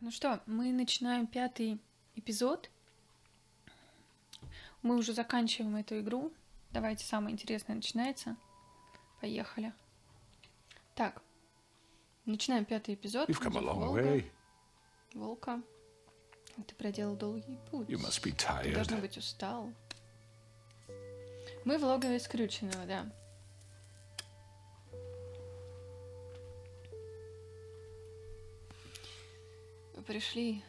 Так, ну что, мы начинаем 5-й эпизод. Мы уже заканчиваем эту игру. Давайте, самое интересное начинается. Поехали. Так, начинаем 5-й эпизод. ВОЛКА. Ты проделал долгий путь. Ты, должно быть, устал. Мы в логове скрюченного, да. Пришли.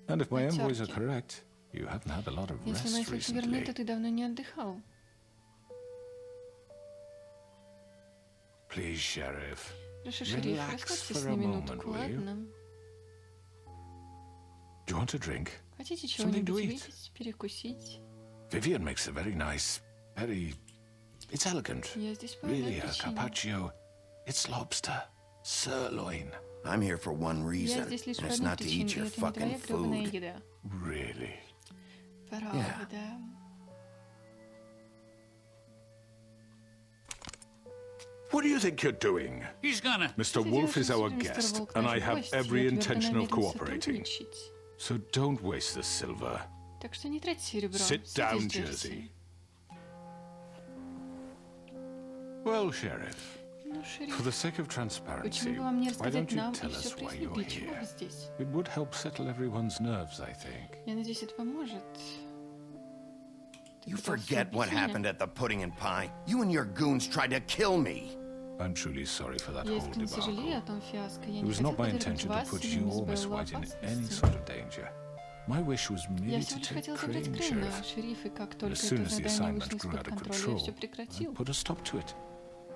And if my envoys are correct, you haven't had a lot of Если мои rest слухи верны, recently. то ты давно не отдыхал. Please, Sheriff. Прошу, шериф, расслабься с на минутку, ладно? Do you want a drink? Хотите чего-нибудь выпить, перекусить? Vivian makes a very nice, it's elegant. Я здесь по Really, одной a причине. carpaccio. It's lobster, sirloin. I'm here for one Я reason, здесь лишь and по it's одной not to eat причине, your и это не твоя fucking гребаная food. еда. Really? Правда. What do you think you're doing? He's gonna. Mr. Wolf is our guest, and I have every intention of cooperating. So don't waste the silver. Так что не трать серебро. Sit down, Сидите Jersey. Well, Sheriff, Ну, шериф, for the sake of transparency, почему бы вам не why рассказать don't you нам tell и все us why прояснить, you're для чего вы here? здесь? It would help settle everyone's nerves, I think. Я надеюсь, это поможет. Ты You пытался forget what убить меня? happened at the pudding and pie. You and your goons tried to kill me. I'm truly sorry for that Я whole искренне сожалею о debacle. том фиаско. Я It не was хотел not my подвергнуть intention to вас put или you мисс or Miss Беллу White in any опасности. sort of danger. My wish was Я merely всего to лишь take хотел забрать Crane, Крейна, Sheriff. шериф, и как As только soon это as the задание assignment вышло grew из-под out of контроля, я control, все I прекратил. put a stop to it.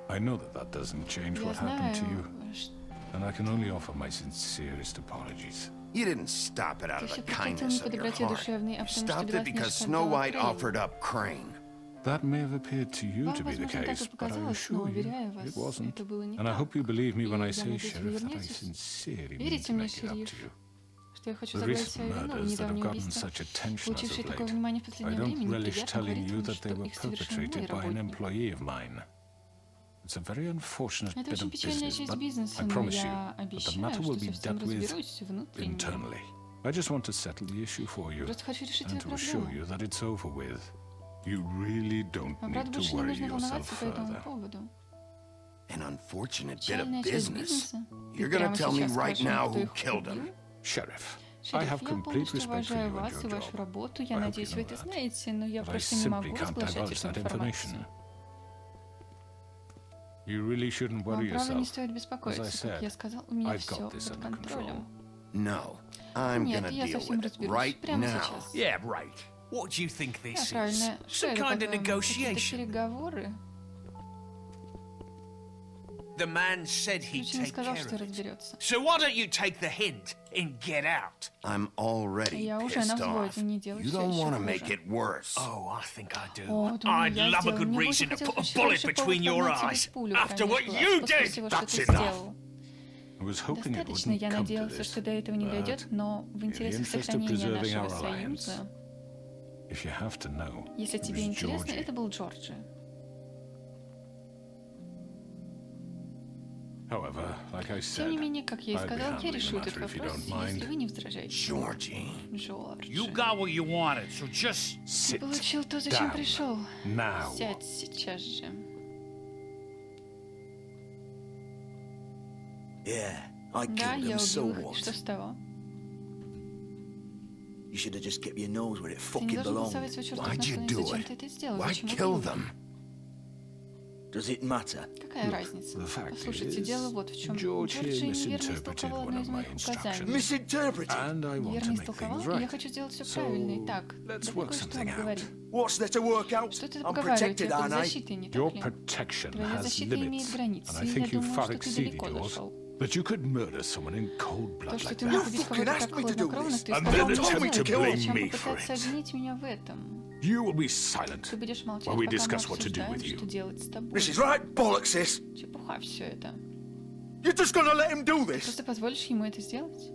I know that doesn't change Я what happened to you, знаю, что and I can only offer my sincerest apologies. You didn't stop it out ты of все the прекратил kindness не по of your доброте heart. душевной, а You потому что stopped it because белоснежка Snow отдала White Крейну. offered up Crane. That may have appeared to you Вам, to be the возможно, так case, и but I показалось, но, assure you, уверяю вас, it wasn't. это было не And I так. hope you believe me when И I я say, надеюсь, вы Sheriff, that I вернетесь. sincerely mean Верите to мне, make it up шериф, to you. что я хочу The загладить recent свою вину в murders that have недавнее gotten убийство, such attention as получившее of такое late, внимание в I последнее don't время, relish неприятно telling говорить you вам, that they что were их совершил мой perpetrated by an работник. employee of mine. It's a very unfortunate Это bit очень of печальная business, часть but бизнеса, I но promise you я that the обещаю, matter will что be совсем dealt with разберусь внутренне. internally. I just want to settle the issue for you Просто хочу решить and твою to assure проблему. you that it's over with. You really don't Вам, need правда, to больше не worry нужно yourself волноваться по этому further. поводу. An unfortunate bit Печальная of часть business. бизнеса. You're Ты gonna прямо tell me сейчас right скажешь now мне, кто who их killed him. убил? Sheriff, I Шериф, have я complete полностью respect for уважаю you and вас и your вашу job, работу. I Я hope надеюсь, you вы know это that. знаете, но я but I просто не simply могу can't разглашать divulge эту that информацию. information. You really shouldn't Вам, worry правда, не yourself. стоит As I беспокоиться. Как said, я сказал, у меня I've все got this под under контролем. No, I'm Нет, gonna я deal совсем with it разберусь right прямо now. сейчас. Yeah, right. What do you think Да, this правильно. is? Что Some это, kind of по-твоему, какие-то negotiation. переговоры? The man said he'd Ключ не take сказал, care что of it. разберется. So why don't you take the hint and get out? I'm already Я уже pissed на off. взводе, не делай You всё don't ещё want to хуже. make it worse. Oh, I think I do. О, думаю, I'd я love a сделаю. good Мне reason больше to put a хотелось bullet еще between your повод eyes тебе пулю after what промеж глаз you после did. всего, что That's ты enough. сделал. I was hoping it Достаточно, wouldn't я come to надеялся, this, что до этого не but дойдет, но в in the интересах interest of сохранения preserving нашего our alliance, союза, if you have to know, если it тебе was интересно, Georgie. это был Джорджи. However, like I Тем не said, менее, как я и I'd be сказал, я handling the решу этот matter if you вопрос, don't если mind. вы не возражаете. Georgie. Джорджи. You got what you wanted, so just Ты sit получил то, зачем down пришел. now. Сядь сейчас же. Yeah, I Да, killed я him, so убил их, и what? что с того? You should have just kept your nose where it Ты не fucking должен совать belonged. свой чертов Why'd нос, you но do зачем it? ты это сделал? Why Зачем kill убил? them? Does it matter? Какая разница? the fact Послушайте, is, дело вот в чем. George Джорджи here неверно misinterpreted истолковал one одно of из my моих instructions. указаний. Misinterpreted? And I want to Неверно make истолковал, things и я right. хочу сделать все So, правильно. Итак, let's давай work кое-что something out. обговорим. What's there to work out? Что ты I'm поговариваете? protected, Под aren't I? защитой, не Your так ли? protection Твоя has защита имеет limits, границы, and I и я think you думаю, far что ты exceeded далеко yours. зашел. That you could murder someone in cold То, blood что like ты мог that. убить fucking кого-то asked так me to do хладнокровно, this. ты And сказал, then что attempt делать. to blame Зачем me for попытаться it. обвинить меня в этом? You will be silent Ты будешь молчать, while we пока мы discuss what to do обсуждаем, with you. что делать с тобой. This is right bollocks, this. Чепуха все это. You're just gonna let him do this? Просто позволишь ему это сделать?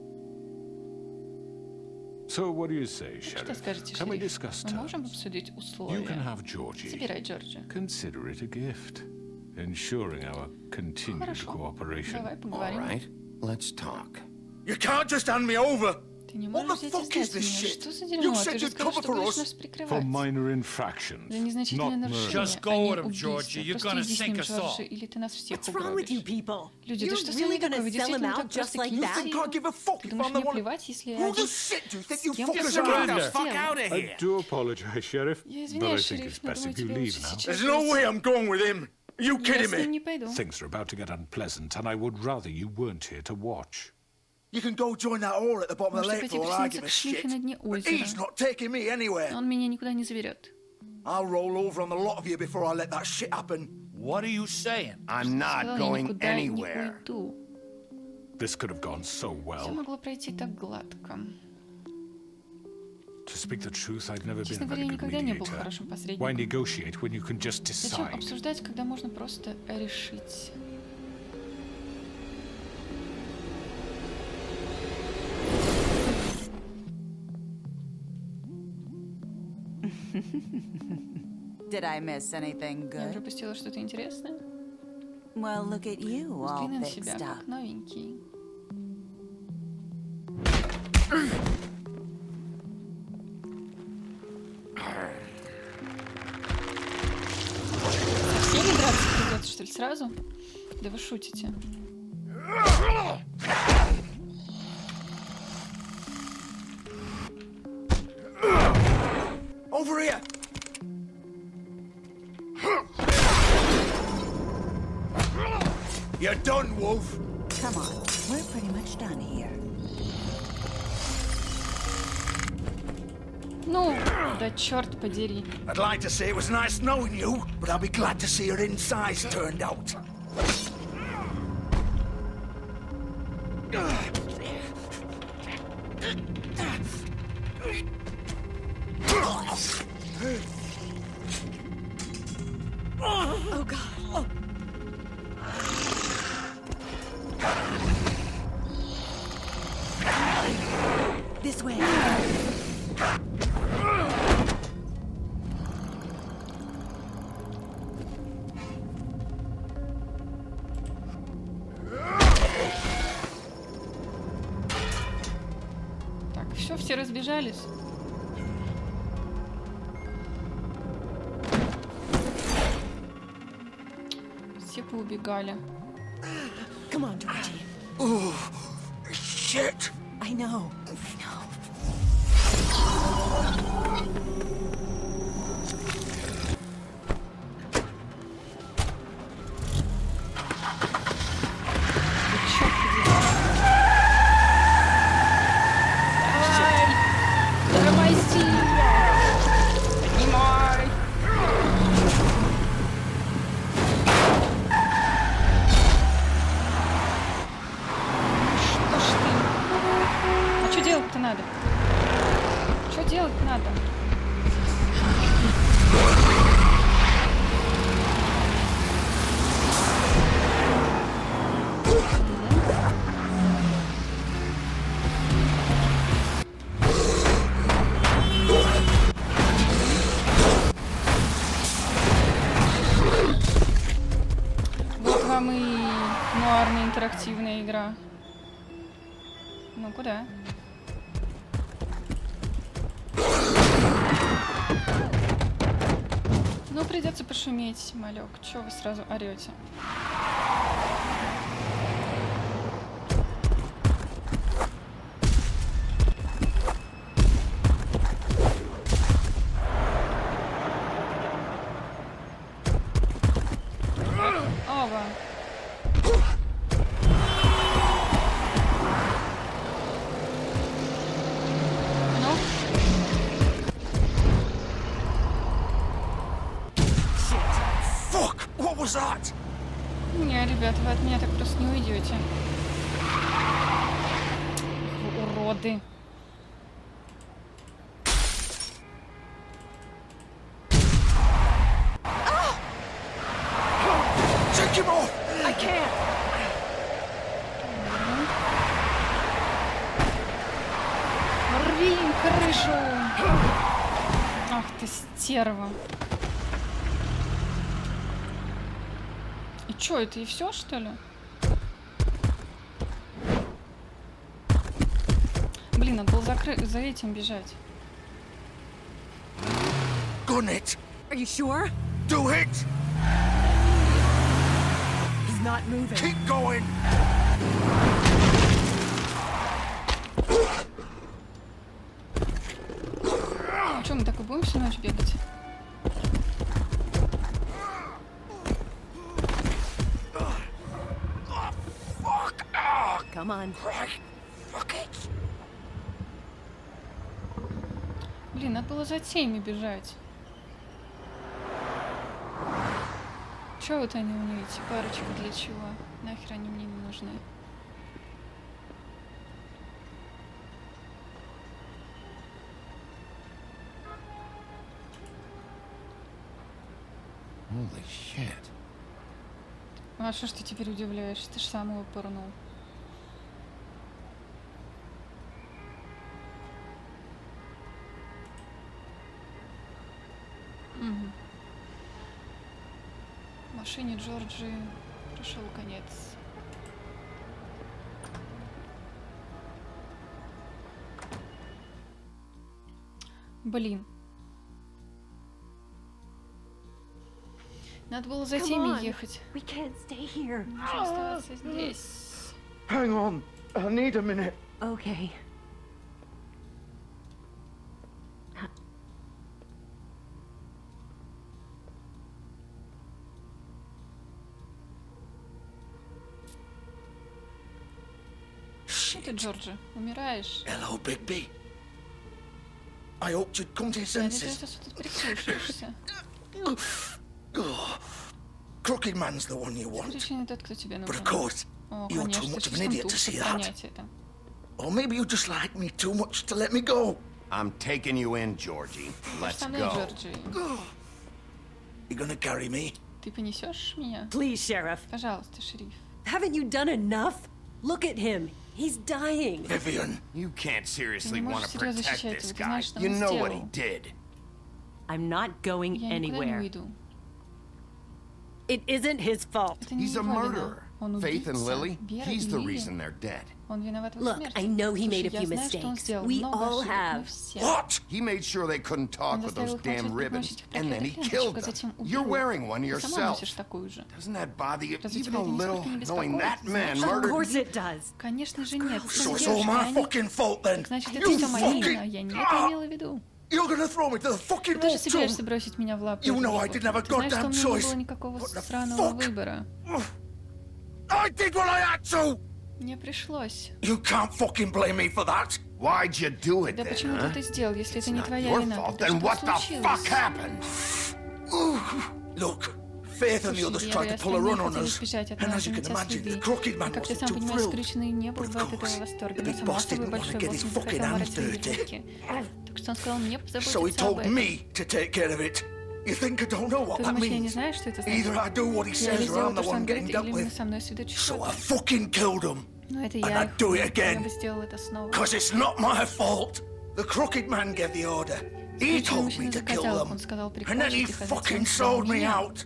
So what do you say, Что Sheriff? скажете, Can we шериф? discuss Мы можем terms? обсудить You can условия. have Georgie. Забирай Джорджи. Consider it a gift, ensuring our continued Хорошо. cooperation. Давай All поговорим. right, let's talk. You can't just hand me over. Ты не What можешь the взять fuck и is сдать this меня. shit? Что за You дерьмо? said Ты же you'd сказал, cover что for будешь us. нас For прикрывать. minor infractions, За незначительные not нарушения, murder. Just go а не with 'em, убийства. Georgie. You're Просто gonna иди с sink ним, us Джорджи, all. или ты нас всех What's wrong with you угробишь. people? Люди, да You're что с really вами такое? gonna Вы sell him действительно out так just просто like кинете that? Think I'd give a fuck Ты if думаешь, I'm the мне one? плевать, если я Who один? the shit do you think С you кем ты fuckers ссоришься? are? Get the С fuck кем? out of I here. do apologize, Sheriff, Я but I извиняюсь, think шериф, it's но best думаю, if you тебе leave лучше now. сейчас There's no уйти. way I'm going with him. Are you Я kidding с ним me? не пойду. Things are about to get unpleasant, and I would rather you weren't here to watch. You can go join that whore at the bottom of the Можете lake пойти for all I присоединиться give к a шлюхе shit. на дне But озера. he's not taking me anywhere. Он меня никуда не заберет. I'll roll over on the lot of you before I let that shit happen. What are you saying? I'm not Сказал, я going никуда не anywhere. уйду. This could have gone so Все well. могло пройти так гладко. To speak the truth, I've never been Честно a говоря, very я good никогда не был mediator. хорошим Why посредником. negotiate when you can just Зачем decide? обсуждать, когда можно просто решить? Did I miss anything Я good? пропустила что-то интересное? Well, look at you, all Взгляни на себя, fixed up. как новенький. Со всеми драться придется, что ли, сразу? Да вы шутите. Over here. You're done, Wolf. Come on, we're pretty much done here. Ну, да черт подери. I'd like to say it was nice knowing you, but I'll be glad to see your insides turned out. Oh God. Oh. This way. Так, все разбежались. Все поубегали. Come on, Georgie. Shit. I know. Да черт подери. Давай! Тормози! Поднимай! Что ж ты? А что делать-то надо? Что делать надо? Вот вам и нуарная интерактивная игра. Ну куда? Ну, придется пошуметь, малек. Чего вы сразу орете? Оба. Ну? Fuck! What was that? Не, ребят, вы от меня так просто не уйдете. Вы уроды. Take him off! I can't. Рви им крышу! Ах ты стерва. И чё, это и все, что ли? Блин, надо было за этим бежать. Gun it. Are you sure? Do it. He's not moving. Keep going. А что, мы так и будем всю ночь бегать? Come on. Fuck it. Блин, надо было за теми бежать. Чё вот они у нее, эти парочки, для чего? Нахер они мне не нужны? Holy shit. А что ж ты теперь удивляешься? Ты ж сам его пырнул. Угу. Машине Джорджи пришел конец. Блин. Надо было за Come теми on. ехать. We can't stay here. Нужно оставаться здесь. Hang on. I need a minute. Okay. Что ты, Джорджи, умираешь? Hello, Bigby. I hoped you'd come to your Я senses. надеюсь, что ты прислушаешься. Crooked man's the one you want. Причина тот, кто тебе But of нужен. course, О, you're конечно, too ты much of an слишком idiot туп, to see чтобы that. понять это. Or maybe you just like me too much to let me go. I'm taking you in, Georgie. Ты Let's со мной, go. Джорджи. You gonna carry me? Ты понесешь меня? Please, Sheriff. Пожалуйста, шериф. Haven't you done enough? Look at him. He's dying. Vivian, You can't Ты seriously не want можешь to серьезно protect защищать this его. Ты guy. знаешь, что You он know what he сделал. did. I'm not going Я никуда не anywhere. уйду. It isn't his fault. Это не He's a его вина. murderer. Он Faith and убийца. Lily, Вера he's и the Лили. reason they're dead. Он виноват в Look, смерти. I know he made a Слушай, few я знаю, что он mistakes. сделал We много all ошибок. Мы have. все. what? He made sure they couldn't talk Он with заставил those их молчать damn при ribbons, помощи этих and then he проклятых killed ленточек, а them. затем You're убил. wearing one Ты сама yourself. носишь такую же. Doesn't that bother you, Разве even тебя a это little, нисколько не knowing that беспокоит? man Знаешь, Of murdered? course it does. Конечно же нет. Ты So сам it's all девушка, my а не- fucking fault then. Значит, это You все моя вина. fucking... Я не это имела в виду. You're gonna throw me to the fucking Ты тоже wolf собираешься tomb. бросить меня в лапы You know этого I didn't have a Ты знаешь, что у goddamn меня не choice. было никакого What the сраного fuck? выбора. I did what I had to. Мне пришлось. You can't fucking blame me for that. Why'd you do it Да then, почему ты huh? это сделал, если это не Not твоя your вина? fault, Тогда then what что the случилось? fuck happened? Look, Faith and the Слушай, others Вера и tried to pull a остальные run on хотели us. сбежать от And нас, as you can заметя imagine, следы. the crooked И man как ты wasn't сам too понимаешь, thrilled. скрюченный не был But of бы от этого course, восторга. the Но big само boss собой didn't want to большой get босс his не fucking захотел hands морать свои dirty. руки. Так что он сказал мне So he позаботиться об told этом. me to take care of it. You think I don't know what Ты that думаешь, я не means? знаю, что это Either значит? I do what he Я или says or сделал I'm то, the что он one говорит, getting dealt или мне with. со мной сведут So I счеты. fucking killed him. Но это And я. I'd do it Я again. бы сделал это снова. Because it's not my fault. The crooked man gave the order. He Скрюченный told me мужчина to kill заказал, them. он сказал And then he прикончить их, а затем fucking сказал sold me меня. out.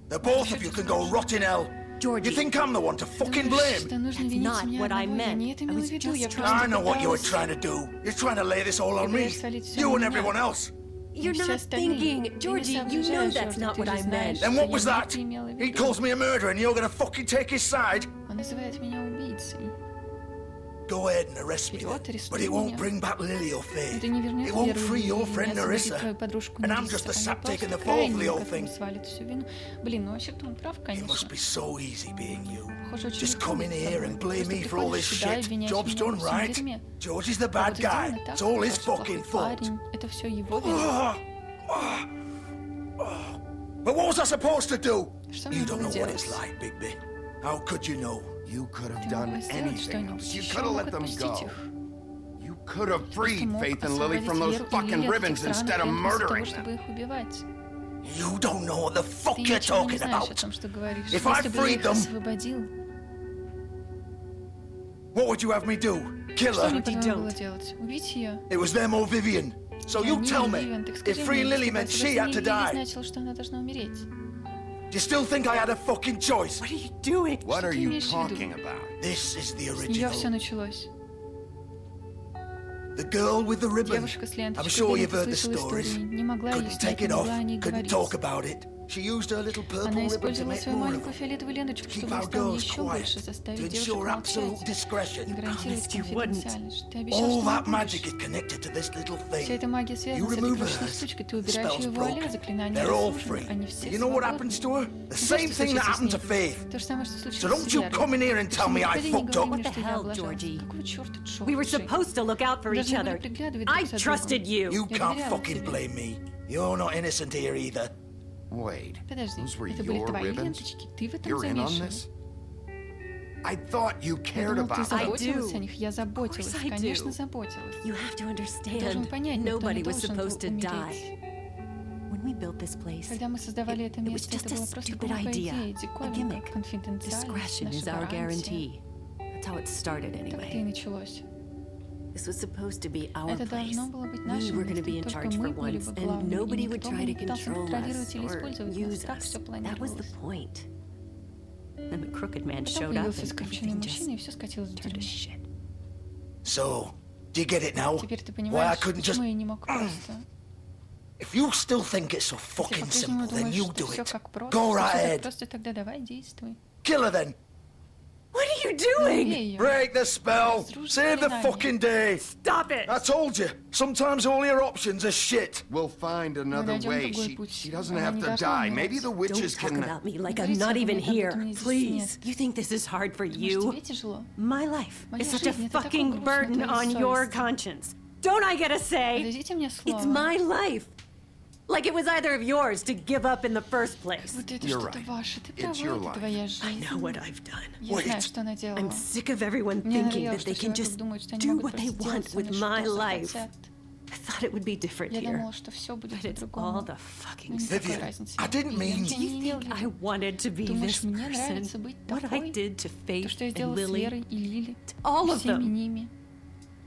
The both of you can go rot in hell. You Georgie, think I'm the one to fucking Думаешь, blame? что нужно That's винить not меня what I одного? Я meant. не это I имела в was виду, я just просто I know what you were пыталась. trying to do. You're trying to lay this all on me. Пытаешься свалить всё You на and меня. everyone else. you're Все not остальные. thinking. Ты не Georgie, you know соображаешь, that's Джорджи, not ты what же I знаешь, meant. Then что what я was не that? это имела в He виду. calls me a murderer and you're gonna fucking take his side? Он называет меня убийцей. Go ahead and arrest me Вперед, then. арестуй But it won't меня. bring back Lily or Faith. Это не вернет It won't Веру free и your не friend освободит твою Narissa. подружку And I'm Нарисса. just a А я sap taking the просто fall for крайний, the whole который thing. свалит всю вину. Блин, ну вообще-то он прав, It конечно. must be so easy being you. Похоже, очень Just легко come in быть here собой. and blame Просто me for all this приходишь сюда и shit. обвиняешь Job's меня во done, всем right? дерьме. George is the bad Работа guy. сделана, так? It's all his Джордж плохой fucking fault. парень. Это все его вина. But what was I supposed to do? Что мне You don't было know what it's делать? like, Bigby. How could you know? You could have Ты done мог бы сделать anything что-нибудь. else. You Еще could have мог let them отпустить go. их. You could have Ты freed мог Faith and Lily освободить from those Веру и fucking Лили от ribbons этих instead of странных вместо того, murdering чтобы them. их убивать. You don't know what the fuck Ты you're ничего не talking знаешь о about. том, что говоришь. If I Если бы я freed их them- освободил, What would you have me do? Kill что мне, her? по-твоему, было делать? Убить ее? It was them or Vivian. So Я you не tell me, Вивиан, так if скажи freeing мне, Lily если бы meant she had to освобождение Лили die, значило, что она должна умереть. do you still think I had a fucking choice? What are you doing? What are ты you имеешь в виду? talking about? This is the С нее все original. началось. The girl with the ribbon. Девушка с I'm ленточкой. sure Уверен, you've ты heard the слышал stories. истории. Не могла ее Couldn't снять, take не it off, могла о ней couldn't говорить. talk about it. She used her little purple Она ribbon to использовала make свою more of маленькую them. фиолетовую ленточку, To keep чтобы our стало girls еще quiet, больше, to заставить девушек ensure absolute молчать, discretion. гарантировать Promised you wouldn't. конфиденциальность. Ты обещал, All что не that magic будешь. is connected to this little Вся thing. эта магия связана You с этой remove крошечной hers, штучкой. Ты the убираешь spell's ее вуаля, broken. заклинание They're all разрушено, free. они все You know what свободны. happens to her? The Знаешь, same что thing that случится с happened to ней? Faith. То же самое, что So случилось don't с you Верой. come in here and tell me I Никогда не fucked говори up. мне, что я hell, облажалась. Georgie? Какого черта, Джорджи? We were supposed to look out for each Должны были other. приглядывать I друг за trusted другом. you. You Я can't доверяла fucking тебе. blame me. You're not innocent here either. Wait, Подожди, those were это были your твои ribbons? ленточки? Ты в этом You're in on замешан? this? I thought you Я cared думал, ты about them. заботилась do. о них. Я заботилась, Of course I конечно, do. заботилась. You have to Ты должен understand, понять, никто nobody не was должен был supposed to die. умереть. When we built this place, Когда мы создавали это it was место, just это a была просто stupid глупая idea, идея, a диковинка, gimmick. конфиденциальность, Discretion наша is our гарантия. guarantee. That's how it started Так это и anyway. началось. This was supposed to be our Это place. должно было быть We нашим were going to местом, be in только charge мы for были once, бы and главными, и nobody would никто try бы to не пытался control контролировать us или or использовать нас. use Так us. все That was планировалось. the point. Then the crooked man Потом showed up появился and скрюченный everything just мужчина, и все скатилось в turned to дерьмо. shit. So, do you get it now? Теперь ты Why I понимаешь, couldn't just... почему я не мог просто... If you still think it's so Если fucking по-прежнему simple, then думаешь, you что do все it. как просто, Go что right все так ahead. просто, тогда давай, действуй. Kill her then. What are you Убей doing? ее. Break the spell. Разруши Save the заклинание. fucking day. Stop it! I told you. Sometimes all your options are shit. We'll find another найдем way. другой She путь. doesn't Она have не to должна die. умирать. Maybe the Don't witches talk can... about me like Говорите I'm not обо even мне, как будто here. меня здесь Please. нет. You think this is hard for Думаешь, you? тебе тяжело? My life Моя is such a жизнь — это такой fucking груз на burden твою on your совесть. conscience. Don't I get a say? Дадите мне слово. It's my life. Like it was either of yours to give up in the first place. Вот это You're что-то right. ваше. Ты It's права, your это life. твоя I жизнь. know what I've done. Я знаю, что она делала. I'm sick of everyone Мне thinking надоело, that что they все can вокруг just думают, что они do могут what they просто want делать со мной with что my life. захотят. I thought it would be different Я here. думала, что все будет But it's all по-другому. the Но fucking никакой Vivian, разницы I нет. didn't Vivian, mean- я не имел в I виду. wanted to be Думаешь, this мне нравится person. быть What I такой? did to То, Faith что я and сделала с Lily. Лерой и Лили. all И of всеми them. ними.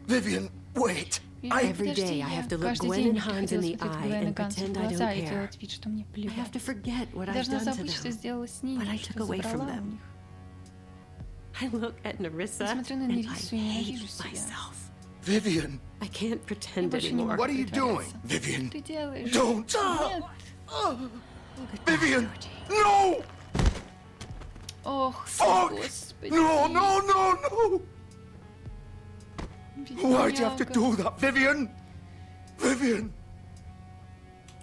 Vivian, wait. Vivian, Every подожди, day I я have to look каждый Gwen день and мне Hans in приходилось the смотреть eye Гвен и and Гансу в pretend I глаза don't и care. делать вид, что мне I have плевать. to forget what Я I've должна done to забыть, что them. сделала с what I ними, took что away from забрала у them. них. I look at Narissa Я смотрю на and I Нерису и ненавижу hate себя. myself. Vivian, I can't Я pretend больше не anymore. могу What are you doing? притворяться. Vivian, Ты делаешь? don't. Нет. Vivian, no! Ох, Fuck! господи. No, no, no, no! Why'd you have to Бедняга. do that, Vivian? Vivian!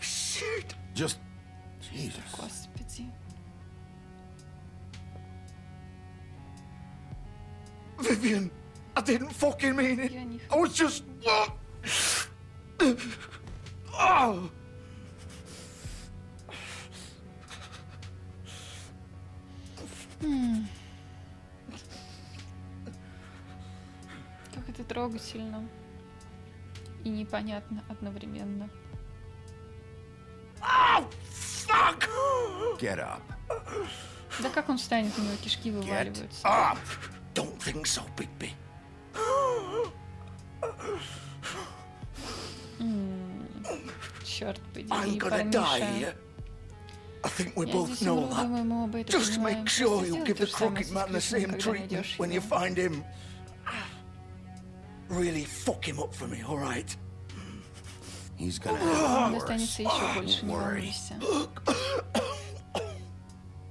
Shit! Just... Jesus. Господи. Vivian, I didn't fucking mean it. Я не I was just... Oh! Как это трогательно и непонятно одновременно. Oh, fuck! Get up. Да как он встанет, у него кишки Get вываливаются. Up! Don't think so, Bigby. Черт I'm подери, gonna die парниша. here. I think we Я both здесь know умру, that. думаю, мы оба это Just понимаем. make Просто sure you сделай give то the же самое crooked с man the Крисом, same когда treatment найдешь when you его. find him. Really fuck him up for me, all right? He's gonna Он have it достанется worse. еще больше, не worry. волнуйся.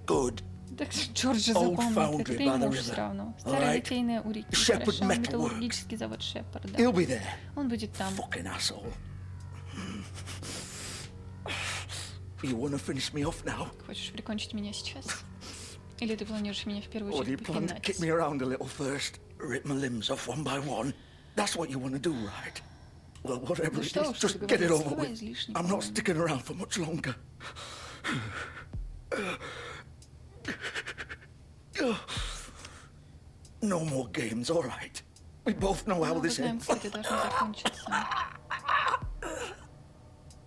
Good. Так что Джорджи Old запомнит, foundry это by ты the можешь river. все равно. Alright. Старая литейная у реки, Shepherd хорошо, Metalworks. металлургический завод Шепарда. He'll be there. Он будет там. Fucking asshole. You wanna finish me off now? Хочешь прикончить меня сейчас? Или ты планируешь меня в первую Or do you очередь plan to kick попинать? me around a little first? Rip my limbs off one by one? That's what you wanna do, right? Well, whatever Ну it что is, уж, just как get it говорится, over давай with. излишне I'm not помню. sticking around for much longer. No more games, all right? We both know how Мы this знаем, ends. как это должно закончиться.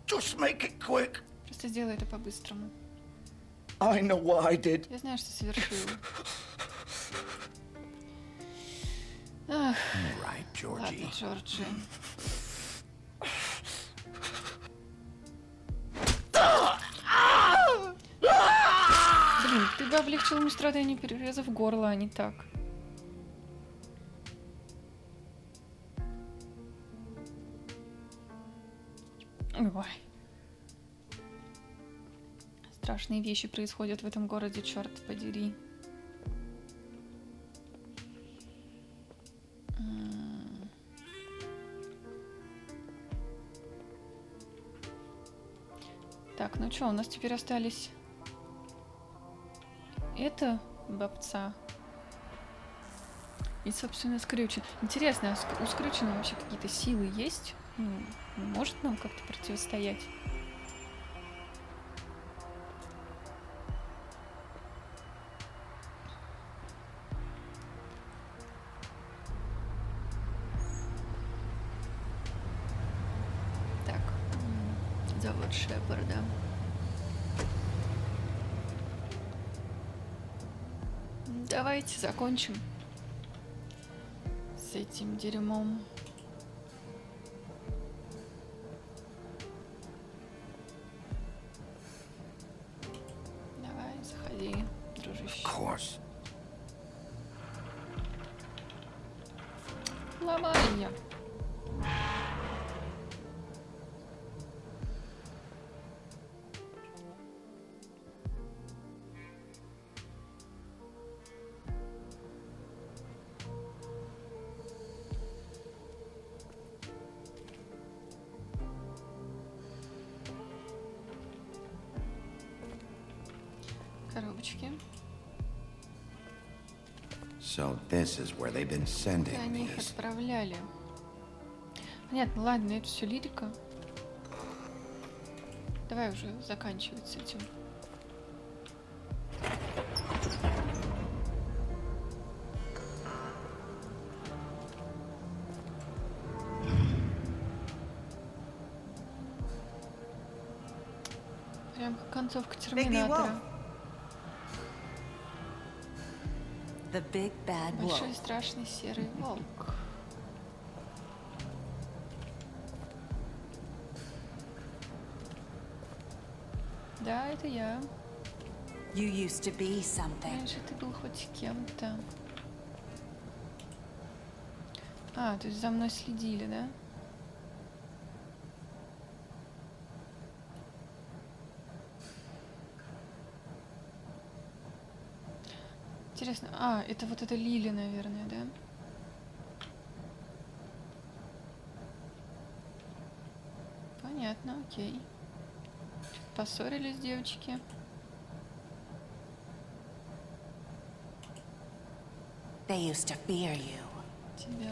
Just make it quick. Просто сделай это по-быстрому. I know what I did. Я знаю, что совершил. Ах, Right, ладно, Georgie. Джорджи. Блин, ты бы облегчил ему страдания, перерезав горло, а не так. Ой. Страшные вещи происходят в этом городе, черт подери. Так, ну что, у нас теперь остались это бабца и, собственно, Скрючен. Интересно, а у Скрючена вообще какие-то силы есть? Ну, может нам как-то противостоять? Так, завод Шепарда. Давайте закончим с этим дерьмом. Давай, заходи, дружище. Of course. Ломай ее. Коробочки. So this is where they've been sending Они их these. отправляли. Понятно, ладно, это все лирика. Давай уже заканчивать с этим. Прям как концовка Терминатора. The big bad wolf. Большой страшный серый волк. Да, это я. You used to be something. Раньше ты был хоть кем-то. А, то есть за мной следили, да? Интересно. А, это вот эта Лили, наверное, да? Понятно, окей. Поссорились девочки. They used to fear you. Тебя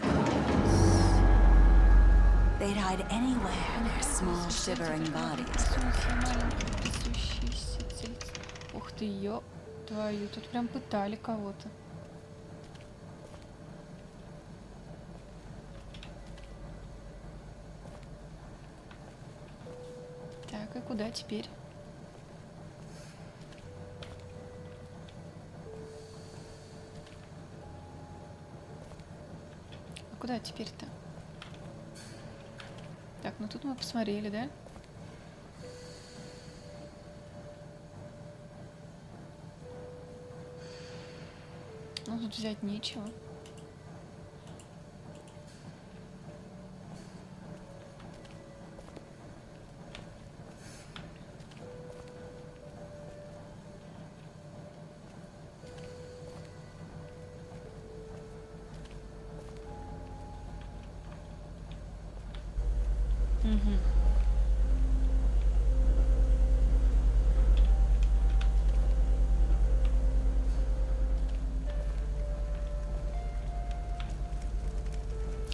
They'd hide anywhere in their small shivering bodies. Ух ты, ё твою, тут прям пытали кого-то. Так, и куда теперь? А куда теперь-то? Так, ну тут мы посмотрели, да? Ну тут взять нечего. Угу.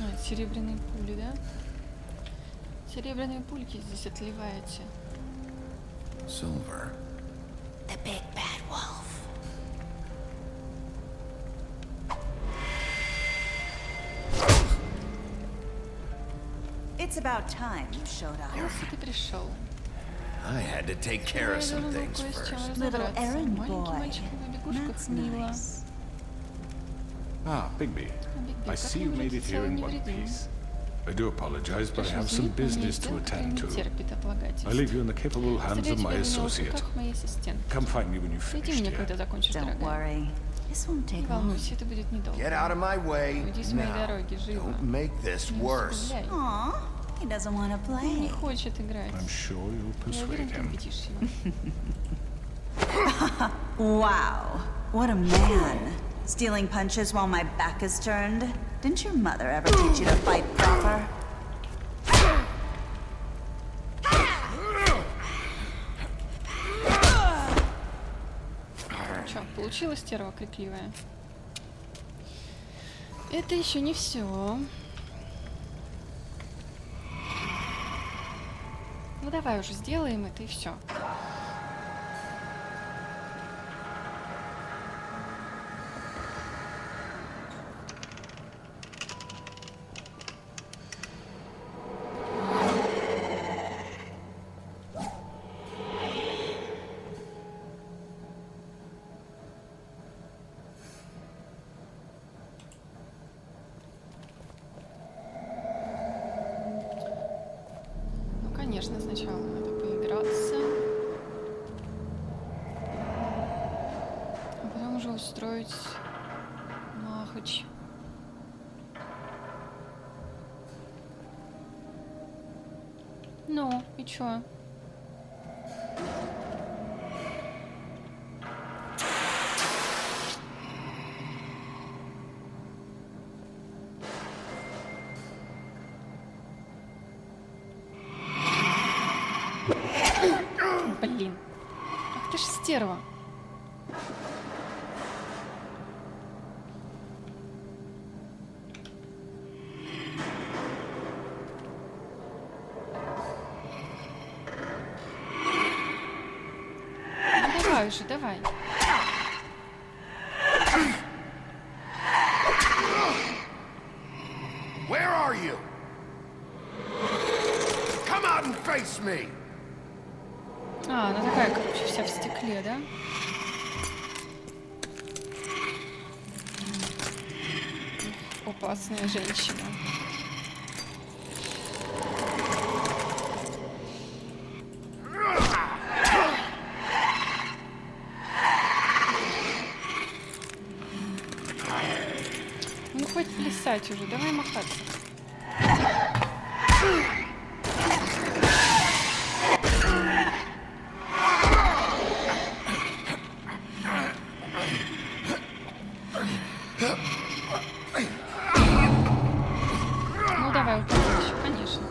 А, серебряные пули, да? Серебряные пульки здесь отливаете. Silver. The big bad wolf. It's about time you showed up. Если ты пришел. I had to take care Я of some должен был things кое с чем first. Little разобраться. errand Маленький boy. мальчик в побегушках That's мило. nice. Ah, Bigby. Бигби, I как see you не made it вылететь here in целым one невредимым? piece. I do apologize, but I Прошу have some извинить, но у меня business есть to дело, которое attend не to. терпит отлагательств. I leave you in the capable hands Оставляю of тебя my у меня в associate. руках моей ассистентки. Come find me when you've Приди finished меня, here. когда закончишь, Don't дорогая. worry. This won't Не take long. волнуйся, это будет недолго. Get out of my way Уйди с моей now. дороги, живо. Don't make this Не worse. усугубляй. Aw, He doesn't want to Не play. хочет играть. I'm sure you'll Я уверен, persuade ты him. убедишь его. Wow, what a man. Stealing punches while my back is turned. Didn't your mother ever teach you to fight proper? Чё, получилась стерва крикливая? Это еще не все. Ну давай уже сделаем это и все. Конечно, сначала надо поиграться, а потом уже устроить махач. Ну, и чё? Блин. Ах ты ж стерва. Ну давай уже, давай. Where are you? Come out and face me! А, она такая, короче, вся в стекле, да? Опасная женщина. Ну, хватит плясать уже, давай махаться. Ну, давай, упади еще, конечно.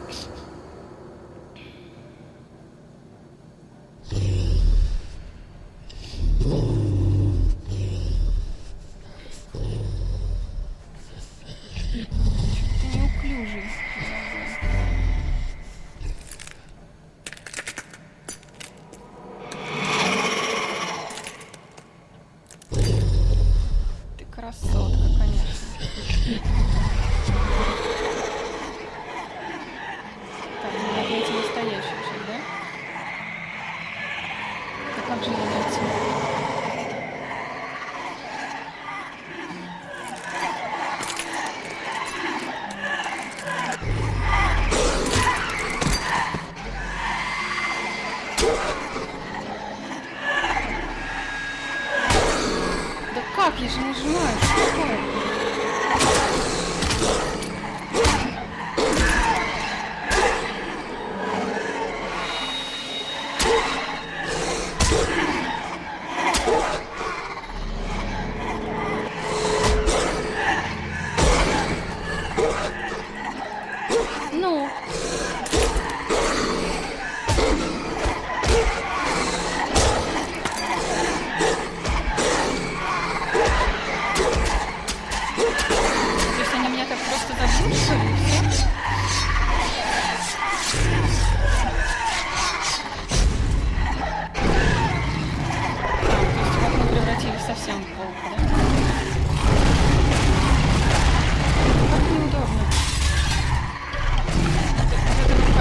Ты неуклюжий. Ты красотка, конечно. Так, надо найти настоящую сейчас, да? А как же ее найти? Да как? Я же нажимаю. Что такое? Ну. То есть они меня так просто забьют, что ли, и всё? То есть вот мы превратились совсем в волка, да? Как неудобно. Вот это вот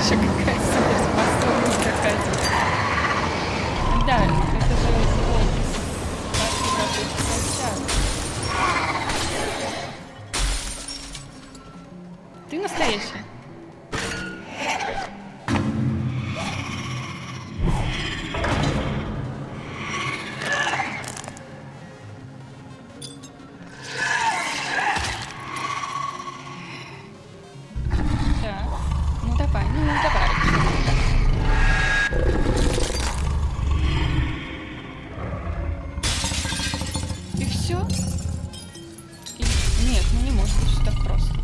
еще какая суперспособность какая-то. Да, это же волк из «Спасти братушек Волчат». Ты настоящий. Так, ну давай, ну давай. И все? Нет, ну не может быть все так просто.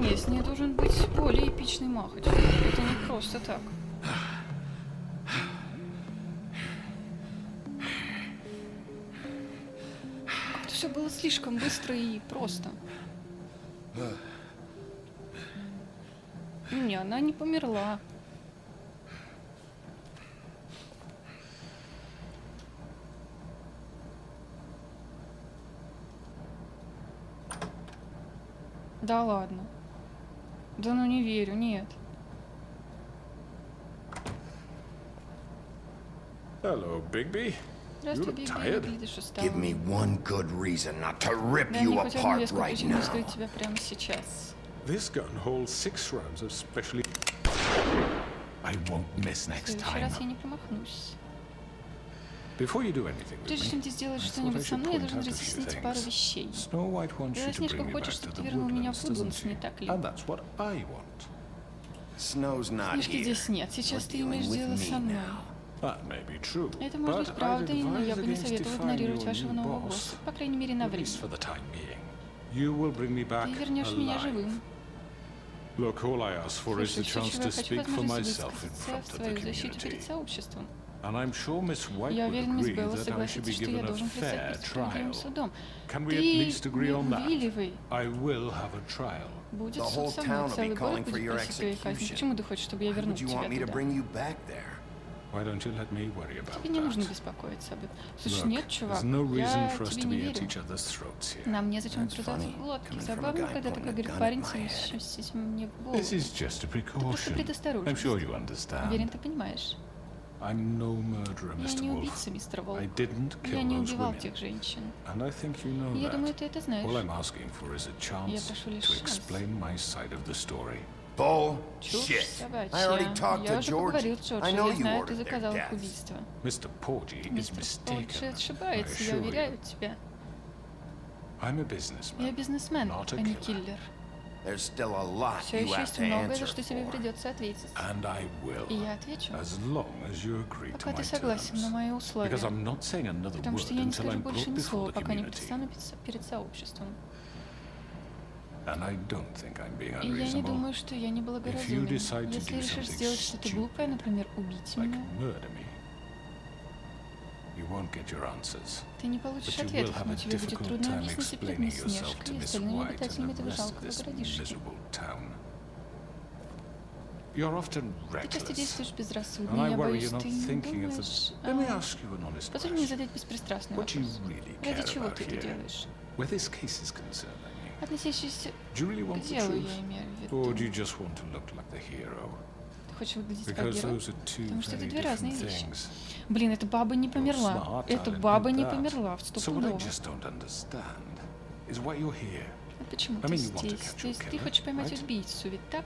Нет, с ней должен быть более эпичный махач. Это не просто так. Как-то все было слишком быстро и просто. Не, она не померла. Да ладно. Да ну не верю, нет. Hello, Bigby. You Здравствуй, look Бигби, tired. выглядишь усталым. Give me one good reason not to rip Дай you мне хоть одну apart вескую right причину now. вскрыть тебя прямо сейчас. This gun holds 6 rounds of specially. I won't miss В next следующий time. раз я не промахнусь. Before you do anything with Прежде чем me, ты сделаешь I thought I что-нибудь со should мной, я point должен out a few разъяснить пару things. вещей. Snow White wants you to Белоснежка bring me хочет, back чтобы to ты the вернул меня в woodlands, Вудландс, doesn't не she? так ли? And that's what I want. Snow's not Снежки here. здесь нет. Сейчас You're ты имеешь dealing with дело me со мной. now. That may be true, Это может быть but I'd правдой, но я advise бы не against советовал defying игнорировать your вашего new нового boss. босса. По крайней мере, на At время. least for the time being. You will bring me back Ты вернешь меня alive. живым. Look, all I ask for is Слушай, the все, chance чего to я хочу, speak for возможность myself in высказаться front в of the свою защиту перед community. сообществом. And I'm sure Miss White Я would уверен, мисс agree Белла that I should согласится, be что я given a должен предстать fair перед справедливым trial. судом. Can we at Ты least agree on не that? увиливай. I will have a trial. Будет The суд whole со town мной. will be Целый calling город for будет your просить твоей казни. execution. Почему ты хочешь, чтобы я Why вернул would you тебя want me to туда? bring you back there? Why don't you let me worry about Тебе не нужно that? беспокоиться об этом. Слушай, Look, нет, чувак, there's no reason я for us тебе to не be at верю. each other's throats here. Нам незачем That's трудаться funny, в глотке. coming from a Забавно, guy когда pointing такой a говорит gun at парень, my head. целящийся мне в голову. This is just a просто precaution. предосторожность. I'm sure you understand. Уверен, ты понимаешь. I'm no murderer, Я Mr. не Wolf. убийца, мистер Волк. I didn't Я kill не those убивал women. тех женщин. And I think you know Я думаю, that. ты это знаешь. All I'm asking for is a chance прошу лишь to шанс. explain my side of the story. Bullshit. Чушь I already собачья. talked Я to уже George. поговорил с Джорджем. I know Я you знаю, ты ordered their заказал их deaths. убийство. Mr. Porgy is Мистер Порчи mistaken. I ошибается, я assure уверяю you. тебя. I'm a businessman. Я бизнесмен, Not a а не killer. киллер. There's still a lot Все you еще have есть to многое, answer за что тебе for. придется ответить. And I will. И я отвечу, As long as you agree to пока my ты согласен на terms. мои условия. Because I'm not saying another Потому что word я не until скажу I'm больше brought ни слова, before the пока не community. предстану перед сообществом. And I don't think I'm being И я не unreasonable. думаю, что я не благоразумен. decide to Если do решишь something сделать что-то глупое, например, убить Like меня, murder me. You won't get your answers. ты не получишь But you will ответов, have но a тебе будет difficult трудно time объяснить перед explaining мисс yourself Снежкой to и Miss остальными White обитателями and the этого rest of жалкого this городишки. miserable town. You're often Ты часто reckless. действуешь безрассудно, And I и я worry боюсь, you're not ты не thinking of думаешь... the... Let me ask you an honest Позволь мне question. задать беспристрастный What do you вопрос. really care Ради чего about ты это here? делаешь? Where this case is concerned, I mean. Относящийся Do you really к want the делу, truth? я имею в Or do виду. you just want to look like the hero? Ты хочешь выглядеть как Because герой? those are two Потому что это very две разные different вещи. things. Блин, эта баба не You're померла. smart, Эта I'll баба admit не that. померла, в So what I стопудово. just don't understand is why you're here. А почему I ты mean, you want to здесь? catch То your есть ты killer, хочешь поймать right? убийцу, ведь так?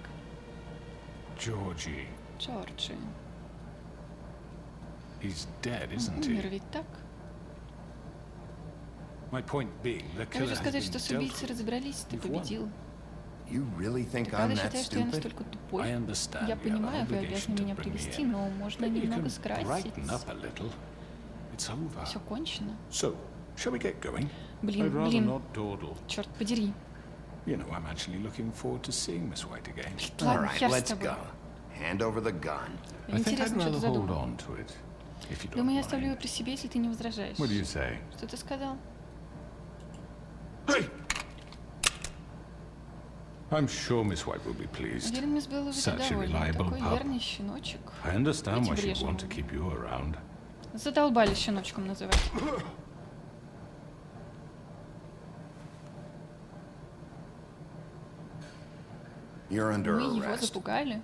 Georgie, Джорджи. he's dead, Он isn't умер, he? ведь так? My point being, the Я killer хочу has сказать, been что с dealt убийцей with. разобрались, ты You've won. победил. You really Ты think I'm правда that считаешь, что я stupid? настолько тупой? I understand Я you have an понимаю, вы obligation обязаны to меня bring me привести, in. но можно Maybe you немного can скрасить. brighten up a little. It's over. Все кончено. So, shall we get going? Блин, I'd rather блин. not dawdle. Черт подери. You know, I'm actually looking forward to seeing Miss White again. All Ладно, right, хер с let's тобой. go. Hand over the gun. I think I'd Интересно, что ты rather hold задумал. on to it, if you don't Думаю, я оставлю mind. его при себе, если ты не возражаешь. What do you say? Что ты сказал? Hey! I'm sure Miss White will be pleased. Уверен, мисс Белла будет Such a довольна. reliable Такой pup. верный щеночек. I understand why Эти she'd want to брежневы. keep you around. Задолбали щеночком называть. You're under Мы его arrest. запугали.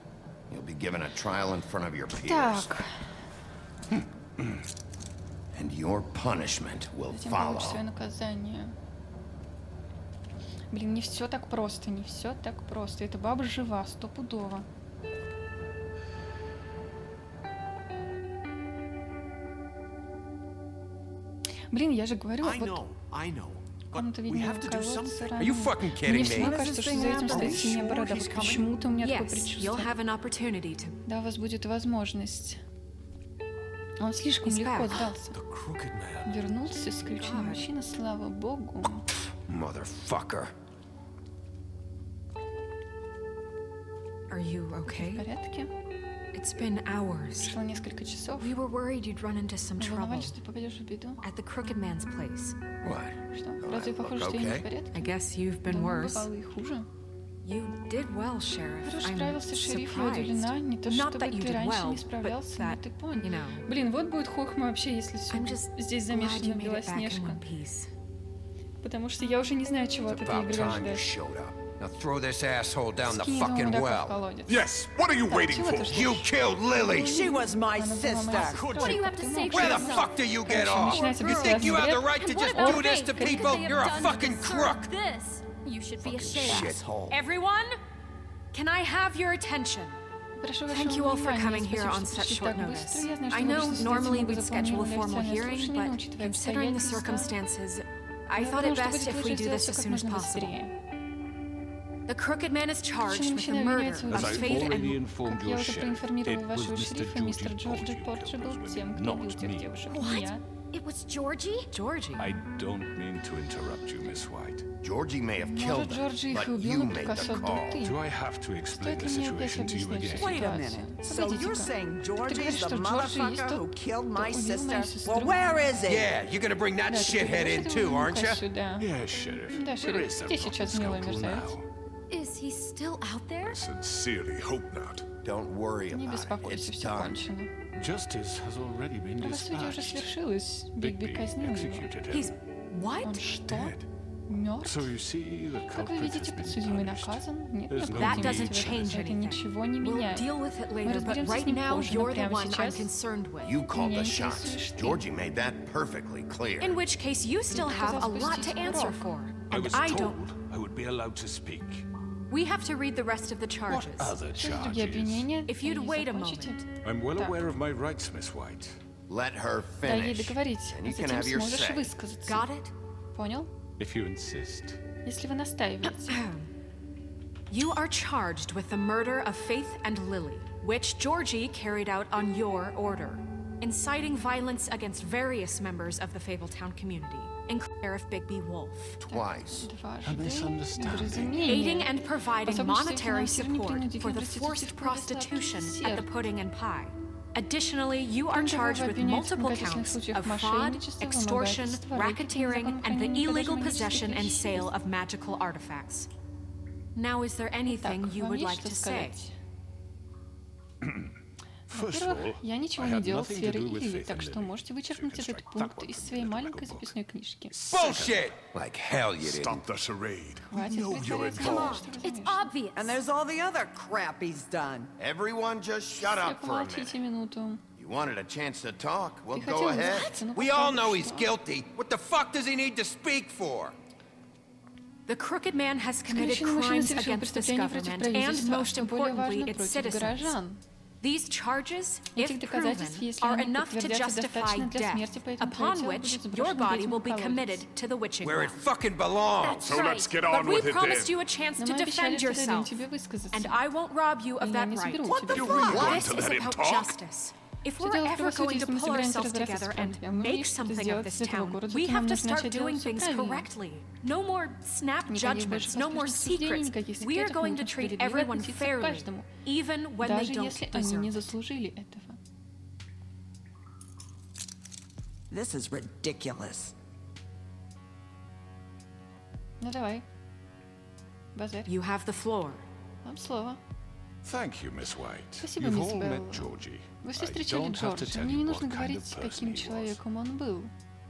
You'll be given a trial in front of your peers. Так, And your punishment will затем получишь свое follow. наказание. Блин, не все так просто, не все так просто. Эта баба жива, стопудово. Блин, я же говорю, вот I know. комната, видимо, колодца Are you ранее. fucking Мне kidding всегда me? кажется, что за этим стоит синяя борода. Вот почему-то у меня такое Yes, you'll предчувствие. have an opportunity to. Да, у вас будет возможность. Он слишком He's легко back. сдался. The crooked man. Вернулся исключительно мужчина, слава богу. Motherfucker. Are you В okay? порядке? It's been hours. Прошло несколько часов. We were worried you'd run into some Мы trouble волновались, что ты попадешь в беду. at the Crooked Man's place. What? Что? Разве похоже, что я не в порядке? I guess you've been Думаю, worse. бывало и хуже. You did well, Sheriff. Хорошо I'm справился шериф, я surprised. удивлена. Не то, Not чтобы that you ты did раньше well, не but справлялся, но that, ты понял. you know. Блин, вот будет хохма вообще, если все I'm just здесь glad you замешана made it back in Белоснежка. one piece. Потому что я уже не знаю, чего от этой About игры time you ожидать. showed up. Now throw this asshole down the Скинь этого fucking мудака в well. колодец. Yes, what are you Так, waiting чего ты for? ждешь? You killed Lily. She was my Она была моя sister. сестра. What do you have to Ты say можешь for Where the узнать? fuck do you get Короче, off? начинается You think you have the бессвязный right to And just what do have this they- to what could people? they have You're a done to fucking deserve crook. This? You should be ashamed. Shithole. Everyone, can I have your attention? Прошу Thank you вашего all for внимания. coming here Спасибо, on что such пришли short так notice. быстро. Я знаю, I что вы know пришли normally сегодня we'd schedule a formal запланированное hearing, слушание, но but учитывая considering the обстоятельства, circumstances, I я thought думаю, it что best будет if we лучше do сделать this все as как soon as можно possible. быстрее. The Crooked Man is charged Причем with the мужчина murder обвиняется в of As убийстве. I've Faith already and... informed Как я your уже sheriff, проинформировал it вашего was шерифа, Mr. мистер Georgie Джорджи Porter Порчер that был was тем, with кто me, убил not тех me. девушек, не What? я. It was Georgie? Georgie. I don't mean to interrupt you, Miss White. Georgie may have Может, killed them, Джорджи их but и убил, you но made приказ the отдал call. ты. Do I have to explain Стоит the ли мне опять situation to you объяснять всю again? Wait a ситуацию? minute. So you're Погодите-ка. saying Ты Georgie's говоришь, the что Джорджи есть motherfucker тот, who killed кто my убил мою sister? сестру? Well, where is he? Yeah, you're gonna bring that Да, ты shithead приведешь in этого too, aren't ублюдка you? сюда. Yes, Sheriff. Да, Where шериф, is the где сейчас милый rotten мерзавец? skull now? Is he still out there? Sincerely hope not. Don't worry Не about it. беспокойся, It's все done. кончено. Justice has already been Правосудие уже dispatched. свершилось. Бигби Bigby казнил его. executed He's... him. What? Он что? Dead. Мертв? So you see, the Как вы culprit has видите, been подсудимый punished. наказан. Нет There's no That need doesn't to change это anything. ничего не We'll меняет. deal with it Мы later, but разберемся с right ним now позже, но you're the прямо one I'm сейчас concerned with. You called Меня the shots. интересуешь ты. Georgie made that perfectly clear. In which case, you still have a lot to answer for. I And was I told don't... I would be allowed to speak. We have to read the rest of the What charges. other Что за другие charges? обвинения? If you'd И wait a закончите. moment. I'm well Так. aware of my rights, Miss White. Let her Дай ей finish. договорить, And а you can затем have your сможешь say. высказаться. Got it? Понял? If you insist. Если вы настаиваете. You are charged with the murder of Faith and Lily, which Georgie carried out on your order, inciting violence against various members of the Fabletown community, including Sheriff Bigby Wolf, Twice. Дважды misunderstanding. недоразумение. aiding and providing Способствующий monetary финансированию support принудительной for the проституции forced в prostitution Сер. at the Pudding and Pie. Additionally, you are Кроме того, charged вы with обвиняете в multiple многочисленных counts случаях of fraud, мошенничества, extortion, вымогательства, racketeering, незаконного and the хранения и illegal продажи possession and магических sale веществ. of magical artifacts. Now, is there Так, anything you вам would есть like что to say? сказать? First of all, Во-первых, я ничего I не had делал в nothing to сфере do with Лили, Faith так and что Lily. можете So you вычеркнуть can этот strike that пункт one из from своей the маленькой tobacco book. записной книжки. Bullshit! Like hell you didn't. Stop the charade. Хватит No, you're притворяться, involved. что It's разумеешь. obvious. And there's all the other crap he's done. Everyone just shut Все, up for a minute. помолчите минуту. You wanted a chance to talk. Well, Ты go хотел ahead. высказаться, ну We all попробуй, know he's что? guilty. What the fuck does he need to speak for? The Crooked Man has committed Скрюченный мужчина crimes совершил against this преступление против government and, правительства, а most что более importantly, важно, its против citizens. горожан. These charges, Этих if доказательств, proven, если are они enough to подтвердятся, justify достаточно для death, смерти, поэтому твое upon тело which будет your сброшено body ведьмам will в be колодец. committed to the witching Where it well. fucking belongs. That's So let's right. get But on we with it promised then. you a chance Но to мы обещали, defend что дадим yourself, тебе высказаться. and I won't rob you И of я that не right. заберу у тебя You права. really going This to is let him about talk? justice. If Что we're делать в ever правосудии, going to если мы pull собираемся ourselves разбираться с together and правдой? Мы make что-то something of сделать this для этого town, города, we то have нам to нужно start начать делать doing все things правильно. correctly. No more snap Никаких больше judgments, no more поспешных суждений, secrets. никаких We are секретов, мы going to будем treat справедливо everyone относиться к fairly, каждому, even when they даже don't если они не deserve it. заслужили этого. This is ridiculous. Ну давай. Базарь. You have the floor. Вам слово. Thank you, Miss White. Спасибо, You've мисс all met Белла. Georgie. Вы все I встречали don't have to Джорджа. tell Мне you не what нужно kind говорить, of person каким he was. человеком он был.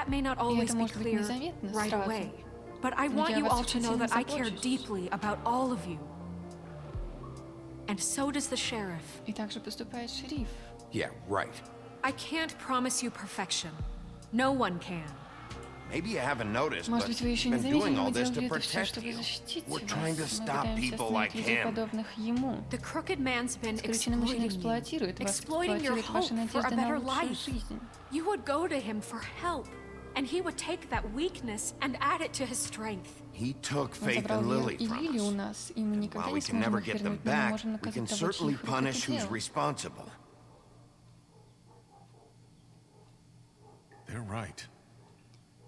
that may not always be может быть clear незаметно right сразу. away, but I Но want я you вас all очень to know сильно that I care забочусь. deeply about all of you. And so does the sheriff. И также поступает шериф. Yeah, right. I can't promise you perfection. No one can. Maybe you haven't noticed, Может but быть, вы еще we've не been doing заметили, но all мы this to делали это все, protect чтобы you. защитить We're вас. trying to Мы stop пытаемся people остановить like людей, him. подобных ему. The crooked man's been Скрюченный мужчина exploiting you, эксплуатирует вас, exploiting your эксплуатирует hope ваши for a надежды на better лучшую life. жизнь. You would go to him for help, and he would take that weakness and add it to his strength. He took Он Faith забрал and Лил Lily и from Лили у us. нас, и мы никогда While не we can сможем never их get them вернуть, но мы back, можем we can наказать того, certainly чьих рук punish это who's дело. responsible. They're right.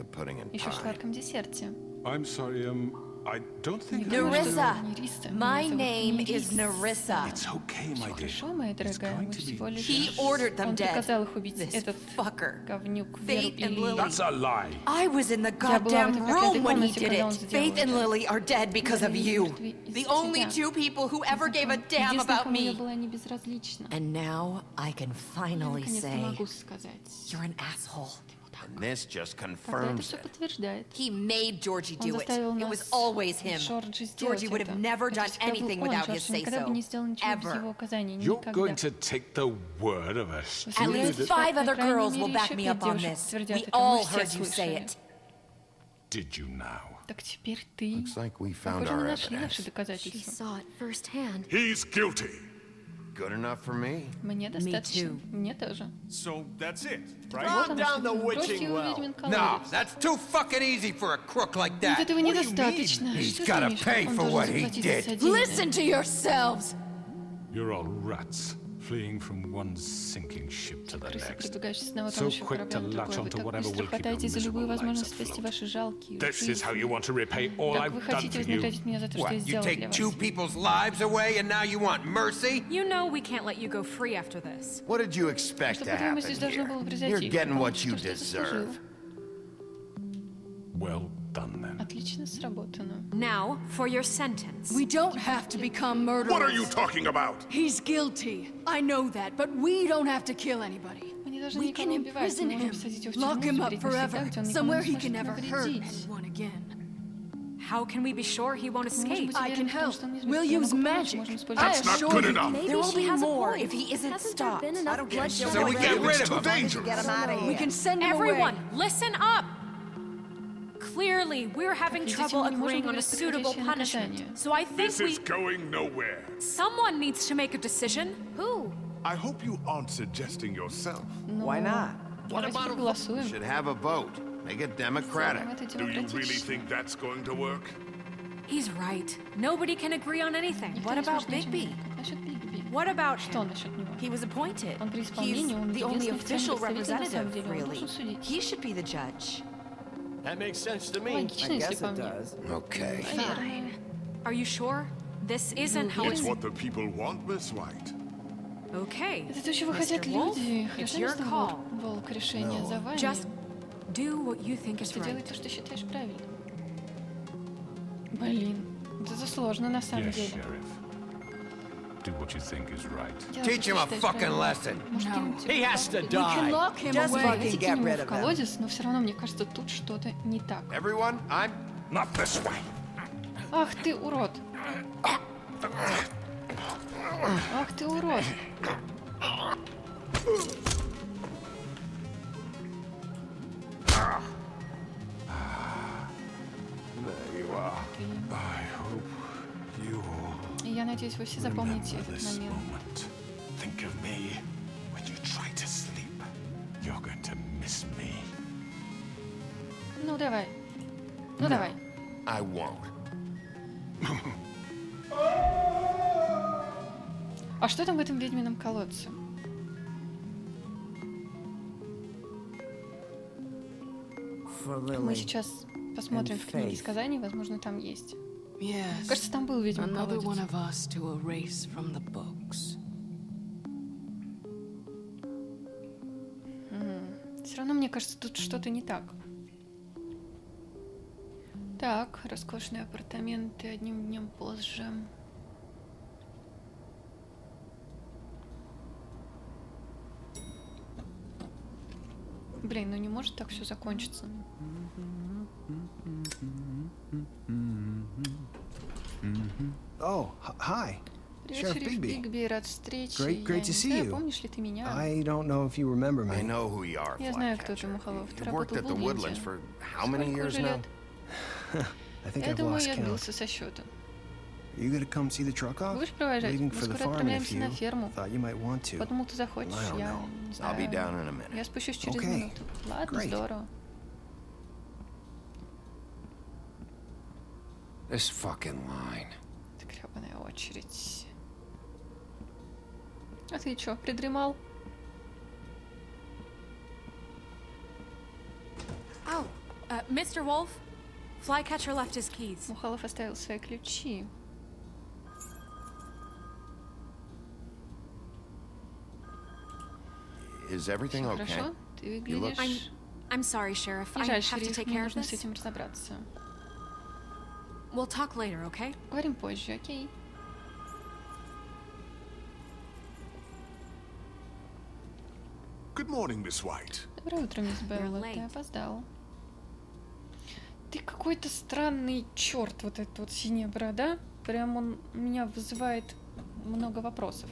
the pudding and Еще в pie. сладком десерте. I'm sorry, I don't think Narissa. Нериса. My Меня name зовут is Нериса. Narissa. It's okay, my dear. Хорошо, моя дорогая, мы всего лишь... He ordered them Он dead. приказал их убить. This Этот fucker. говнюк Faith Веру and и Lily. Лили. That's a lie. I was in the Я была в goddamn этой проклятой room when he комнате, did когда он it. сделал Faith and это. Lily are dead because of Лили you. мертвы из-за The only тебя. two people who ever gave a damn Единственная, about кому я me. была не безразлична. And now I can Я finally наконец-то say, могу сказать. you're an asshole. And this just Когда это confirms все it. подтверждает. He made Georgie Он do it. заставил It нас, was always him. Джорджи, сделать Georgie would это. have never Это done всегда был anything он, without his Джордж никогда бы не сделал say-so. ничего без его Ever. указания. You're Никогда. going to take the word of a Вы At least собираетесь, 5 по other крайней girls мере, will back еще me 5 up on девушек this. подтвердят We это. Мы all все heard you say слышали. it. Did you now? Так теперь ты. Looks like we found Похоже, мы our нашли evidence. наши She доказательства. saw it firsthand. He's guilty. Good enough for me. Мне достаточно. too. Мне тоже. So that's it, right? Вот Calm оно down the что. Бросьте witching его в well. ведьмин No, колодец. that's too fucking easy for a crook like Вот that. этого What do you недостаточно. mean? Что He's ты gotta имеешь? pay Он for должен what he заплатить за did. содеянное. Listen to yourselves! You're all rats, fleeing from one sinking ship to the Крысы, next. прибегающие с одного So тонущего quick корабля to на latch другой. Вы onto так whatever быстро will keep хватаете your за любую miserable lives возможность спасти afloat. ваши жалкие This is how you жизни. want to repay all Как I've вы done хотите for you? вознаградить меня за то, что я What, you сделал для take вас? two people's lives away and now you want mercy? You know we can't let you go free after this. What did you expect Что, to по-твоему, happen здесь должно было here? произойти? You're getting what Получишь you то, что заслужил. deserve. Well done, then. Отлично сработано. Now, for your sentence. We don't have to become murderers. What are you talking about? He's guilty. I know that, but we don't have to kill anybody. Мы не должны We can никого убивать, мы imprison можем him, посадить его в lock тюрьму, him up запереть навсегда, forever, где он никому somewhere не he can сможет never hurt навредить. anyone again. How can we be sure he won't Мы можем escape? быть I уверены can в том, help. что он не We'll сбежит. Я use могу помочь, magic. можем I использовать That's not assure good you. enough. Maybe There will she be has a more point. if he isn't Hasn't stopped. there been enough bloodshed So we already? get rid of It's too him. dangerous. Get him out of We here. can send him Everyone, away. listen up! Clearly, we're having Видите, trouble мы не можем agreeing on a выбрать suitable подходящее punishment. наказание. So I think This we... is going nowhere. Someone needs to make a decision. Who? I hope you aren't suggesting yourself. Why not? Давайте проголосуем. Should have a vote. Make it democratic. Сделаем это Do you really демократично. think that's going to work? He's right. Nobody can agree on anything. Никто What не about сможет ничего. Bigby? Как насчет Бигби? What about Что him? насчет него? He was appointed. Он при He's исполнении, он the only единственный официальный official представитель, на самом representative, деле. Он really. должен судить. He should be the judge. That makes sense to me. Логично, если по мне. Okay. Наверное. Are you sure? This isn't how It's it's... what the people want, Miss White. Okay. Это то, чего Mr. хотят Wolf, люди. it's Хорошо, your мистер call. Волк, решение за вами. Just do what you think is Просто делай right. то, что считаешь правильным. Блин, это сложно на самом Yes, деле. Sheriff. Do what you think is right. Делай Teach то, him что a считаешь fucking правильным. lesson. Может, кинуть его He в has to колодец? We can die. lock him Just away. fucking Давайте get кинем rid его в of him. колодец, но все равно, мне кажется, тут что-то не так. Everyone, I'm... Not this way. Ах ты урод! Ах ты урод! There you are. I hope you all И я надеюсь, вы все запомните remember этот this момент. moment. Think of me when you try to sleep. You're going to miss me. Ну давай. Ну давай. I won't. А что там в этом ведьмином колодце? Мы сейчас посмотрим в книге сказаний, возможно, там есть. Yes. Кажется, там был ведьмин Another колодец. one of us to erase from the books. Все равно, мне кажется, тут что-то не так. Так, роскошные апартаменты одним днем позже. Блин, ну не может так все закончиться. Oh, hi. Привет, Sheriff шериф Бигби. Бигби, рад встрече. Great Я to не see знаю, you. помнишь ли ты меня? I don't know if you remember I me. know who you are, Я знаю, кто ты, Flycatcher. Мухолов. Ты You've worked работал at в the Woodlands Вудленде. for how many Сколько years уже now? лет? I think Я I've думаю, lost я count. сбился со счета. Are you gonna come see the truck off? Будешь провожать? Leaving Мы for the скоро farm in a отправляемся на few. ферму. Thought you might want to. Подумал, ты захочешь. I don't Я know. не I'll be знаю. down in a minute. Я спущусь через Okay. минуту. Ладно, Great. здорово. This fucking line. Это гребаная очередь. А ты чё, придремал? Oh, Mr. Wolf? Flycatcher left his keys. Мухалов оставил свои ключи. Is everything Всё okay? хорошо? Ты выглядишь... I'm sorry, Sheriff. I Езжай, have to шериф, take мне care of нужно с this. этим разобраться. We'll talk later, okay? Говорим позже, окей? Good morning, Miss White. Доброе утро, мисс Белла. Ты late. опоздал. Ты какой-то странный черт, вот этот вот синяя борода. Прям он меня вызывает много вопросов.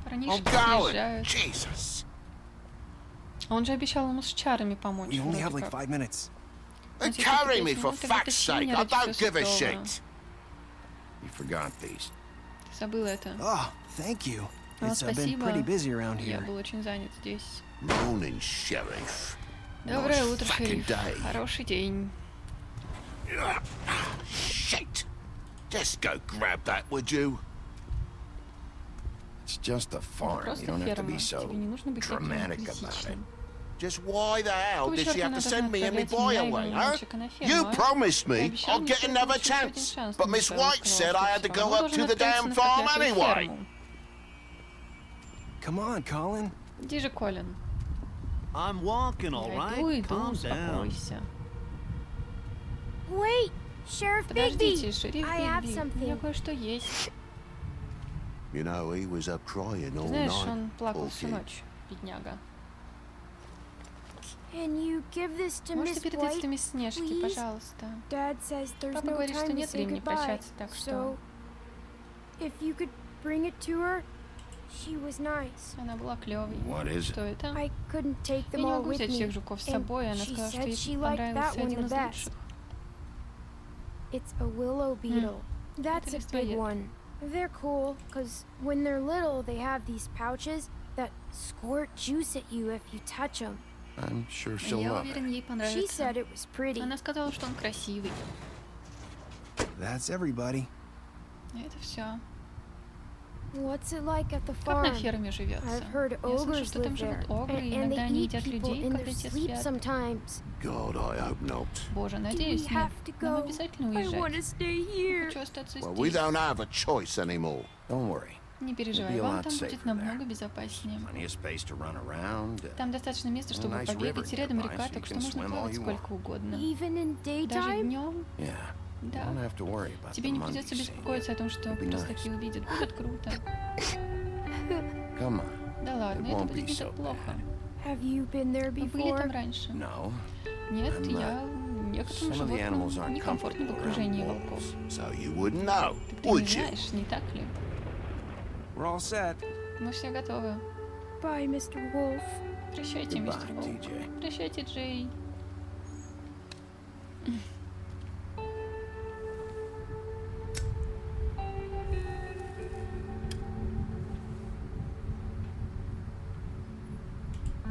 Парнишки съезжают. Jesus. А он же обещал ему с чарами помочь. We only вроде have like как. 5 minutes. And Значит, carry это me, 5 for минут, и fuck's вытащи sake. меня I ради don't всего give a святого. shit. You forgot these. Ты забыл это. Oh, thank you. О, It's been спасибо. pretty busy around Я here. был очень занят здесь. Morning, Sheriff. Доброе Nice утро, fucking шериф. day. Хороший день. Shit. Just go grab that, would you? It's just a farm. Просто You don't have to ферма. be so Тебе не нужно быть таким dramatic about it. критичным. Just why the hell Какого did she черта have она to должна send me and my отправлять boy меня и away, моего huh? мальчика на ферму, You а? promised Ты me обещал I'd мне, get что я another получу еще один chance, шанс, but но Miss Михаил White сказал, said I что had to всё go равно up должен to the отправиться damn на farm проклятую anyway. ферму. Come on, Colin. Иди же, Колин. I'm walking, all Я right? иду, Calm down. успокойся. Wait, Sheriff Подождите, Bigby. шериф I have Бигби. У something. меня кое-что есть. You know, he was up crying Ты all знаешь, night. он плакал poor всю kid. ночь, бедняга. Can you give this to Можете Miss передать White, это мисс Снежке, please? пожалуйста? Dad says there's Папа no говорит, что time to нет say времени goodbye. прощаться, так что... So, if you could bring it to her, she was nice. Она была клёвой. What is it? Что это? I couldn't take Я them не all могу with взять me. всех жуков с and собой, она she сказала, что said ей she liked that понравился one один the из best. лучших. It's a willow beetle. That's a big листоед. one. They're cool, because when they're little, they have these pouches that squirt juice at you if you touch them. I'm sure she'll Я love уверен, it. ей She понравится. said it was pretty. Она сказала, что он красивый. That's everybody. Это все. What's it like at the Как на farm? ферме живется? I've heard Я слышу, ogres что live там живут there, огры, и and иногда they они eat едят people людей, in когда their те sleep спят. sometimes. God, I hope not. Боже, Do we надеюсь, нет. have to Нам go? обязательно I want to уезжать. stay here. Хочу остаться Well, we здесь. don't have a choice anymore. Don't worry. Не переживай, You'll be a вам lot там будет safer намного there. безопаснее. Plenty of space to run around. Там достаточно места, чтобы nice побегать, и river рядом nearby, река, so так you что can можно swim all плавать you сколько угодно. Even in Даже daytime? Yeah. днем. You Да. don't have to worry about Тебе the не придется monkeys seeing беспокоиться о том, что It'll be простаки nice. увидят. Будет круто. you. Come on. Да ладно, It это won't будет be не so так плохо. Have you been there Вы были там before? раньше? No. Нет, I'm я некоторым Some of the animals животным aren't некомфортно в comfortable окружении around волков. wolves, so you wouldn't know, Так ты не would you? знаешь, не так ли? We're all set. Мы все готовы. Bye, Mr. Wolf. Прощайте, Goodbye, мистер Волк. TJ. Прощайте, Джей.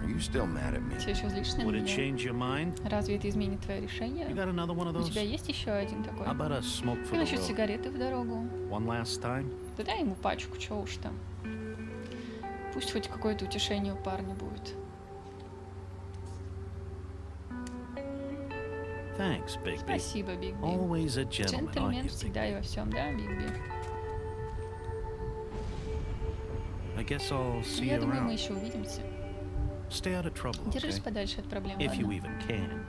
Are you still mad at me? Все еще злишься на Would it меня? change your mind? Разве это изменит твое решение? You got another one of У those? тебя есть еще один такой? How about a smoke for Ну, the насчет road? сигареты в дорогу. One last time? Да дай ему пачку, чё уж там. Пусть хоть какое-то утешение у парня будет. Thanks, Bigby. Спасибо, Бигби. Always a gentleman, aren't Джентльмен you, всегда и во всем, да, Бигби? I guess I'll see Я you думаю, мы around. еще увидимся. Stay out of trouble, Держись okay? подальше от проблем, If you ладно? even can.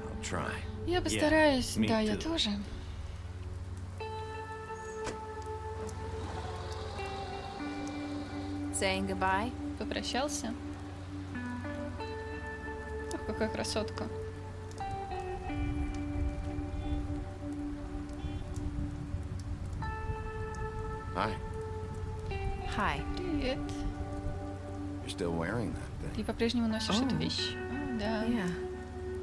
I'll try. Я постараюсь, me да, я too. тоже. Saying goodbye? Попрощался. Ох, какая красотка. Hi. Hi. Привет. You're still wearing that Ты thing. по-прежнему носишь эту Oh. вещь? А, да. Yeah.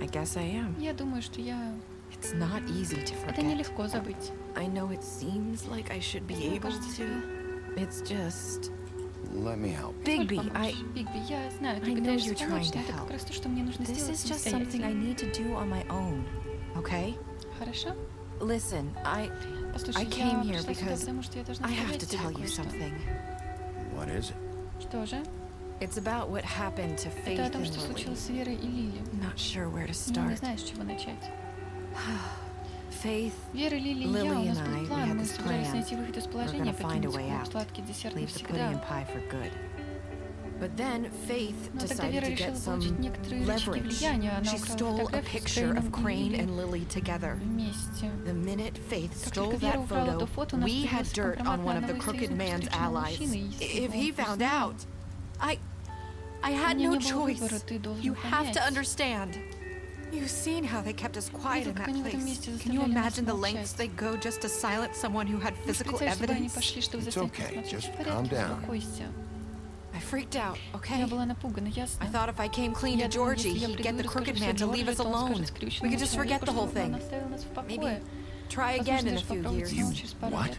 I guess I am. Я думаю, что я It's not easy to Это forget. нелегко забыть. I know it seems like I should be able to. It's just... Let me help. Bigby, Бигби, я знаю, ты I know пытаешься you're помочь, trying to но это help. как раз то, что мне нужно This сделать is just something I самостоятельно. need to do on my own, okay? Хорошо? Listen, I Послушай, came я here пришла сюда, because потому что я должна I have сказать to тебе tell you кое-что. something. What is it? Что же? It's about what happened to Faith Это о том, and что Lily. случилось с Верой и Лили. Not sure where to Не start. знаю, с чего начать. Faith, Вера, Лили и я, Lily у нас and I, был we план, had мы this собирались plan. найти выход из We're положения, gonna find a покинуть way клуб out. сладкий десерт Leave the pudding навсегда. and pie for good. But then Faith Но тогда decided Вера to решила get получить some некоторые рычаги leverage. влияния. Она She украла stole a фотографию с picture of Крейном и Crane Лили and Lily together. вместе. The minute Faith Как stole только Вера that украла то photo, фото, у нас we had появился dirt компромат on на one of the одного из crooked союзников man's скрюченного allies. мужчины, и если If бы he он found узнал, out, I у had меня no не было choice. выбора, ты должен You have to понять. understand. You've seen how they kept us quiet Видел, in как that они в этом place. месте Can you заставляли нас imagine the молчать? lengths they go just to silence someone who had Можешь physical представить, чтобы они evidence? пошли, чтобы It's заставить okay, нас just молчать? В calm порядке, down. успокойся. I freaked out, okay? Я была напугана, I ясно? thought if I came clean to Я думала, Georgie, если я he'd приду get и the расскажу crooked всё man to leave Джорджи, us то он alone. скажет скрюченному We could just forget человеку, the whole чтобы он thing. оставил нас в Maybe покое. try again Возможно, in a даже few попробовать years. снова через пару What? лет.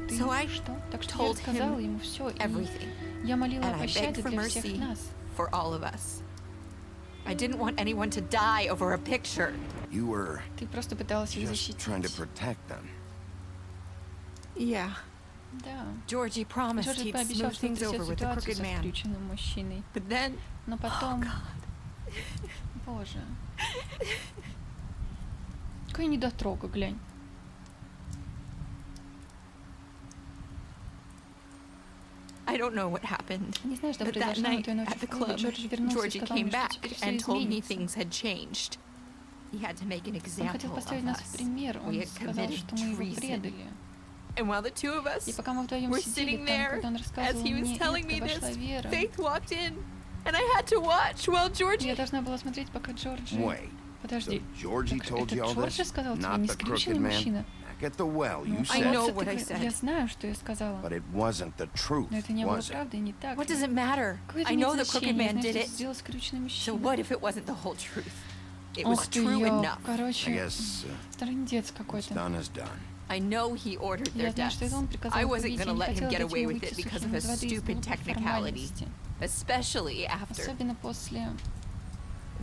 Ты So I что? Так что я told рассказала him ему все, и everything. я молила And о I пощаде begged for для всех mercy нас. for all of us. I didn't want anyone to die over a picture. You were Ты просто пыталась их just trying to защитить. protect them. Yeah. Да. Georgie promised Джорджи he'd пообещал, smooth что things утрясет over with the ситуацию crooked со man. скрюченным мужчиной. But then, Но потом... Боже. Какой недотрога, глянь. I don't know what happened. Не знаю, что But that произошло, но night той ночью at the в клубе club, Джорджи вернулся и Georgie сказал came мне, что back теперь все and told me изменится. things had changed. He had to make an Он хотел example поставить of нас us. в пример. We Он had сказал, committed что мы его treason. предали. And while the two of us И пока мы вдвоем were сидели sitting там, there, когда он as рассказывал he was мне telling me это, this, вошла Вера. Faith walked in, and I had to watch while Georgie... Я должна была смотреть, пока Джорджи... Wait. Подожди. So Georgie Так told это you all Джорджи this? сказал тебе, Not не the скрюченный crooked man? мужчина? Back at the well, you I said. know Кажется, what I ты- said. Я знаю, что я сказала. But it wasn't the truth, Но это не было was it? правдой, не так What ли? does it matter? Какое это I know имеет the crooked значение? Я man знаю, did что it. сделал скрюченный So мужчина. what if it wasn't the whole truth? It was Ох ты, true ё, enough. I короче, guess трындец what's какой-то. done is done. I know he ordered their Я знаю, deaths. что это он приказал I их wasn't убить, going я to не let him хотела get дать away ему with выйти it because сухим of a из воды из stupid глупой technicality. формальности. Especially after Особенно после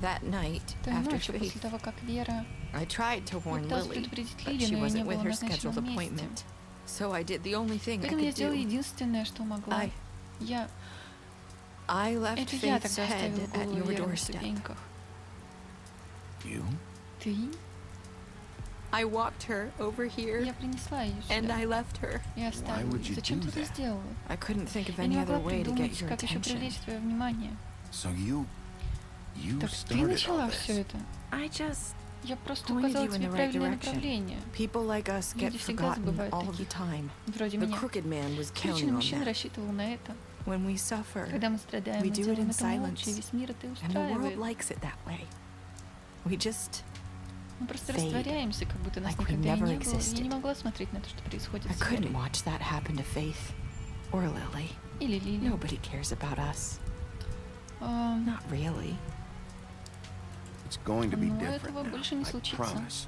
that night, той after ночи, после Faith. того, как Вера... I tried to warn пыталась Lily, предупредить but Лили, she но я не wasn't with была her в назначенном scheduled месте. appointment. So I did the only thing I Поэтому я could сделала do. единственное, что могла. I left Это я Faith's тогда head оставила at голову your Веры на doorstep. ступеньках. You? Ты? I walked her over here, Я принесла ее and сюда I left her. и оставила. would you Зачем do ты это that? сделала? I couldn't think of Я не any могла other way to get придумать, your как еще attention. привлечь твое внимание. So you Так ты started all начала все this. это. I just Я просто pointed указала you in тебе the right правильное direction. направление. People like us get Люди всегда forgotten забывают all the таких, time. вроде The меня. crooked man was counting Скрюченный on мужчина that. рассчитывал на это. When we suffer, Когда мы страдаем, we мы do it делаем in это молча, и silence, весь мир это and the world устраивает. likes it that way. We just Мы просто fade, растворяемся, как будто нас like we никогда и never не было. Я existed. не могла смотреть на то, что происходит I с couldn't Верой. watch that happen to Faith or Lily. Или Лили. Nobody cares about us. Ам, Not really. It's going to be Но different этого now, больше не I случится. promise.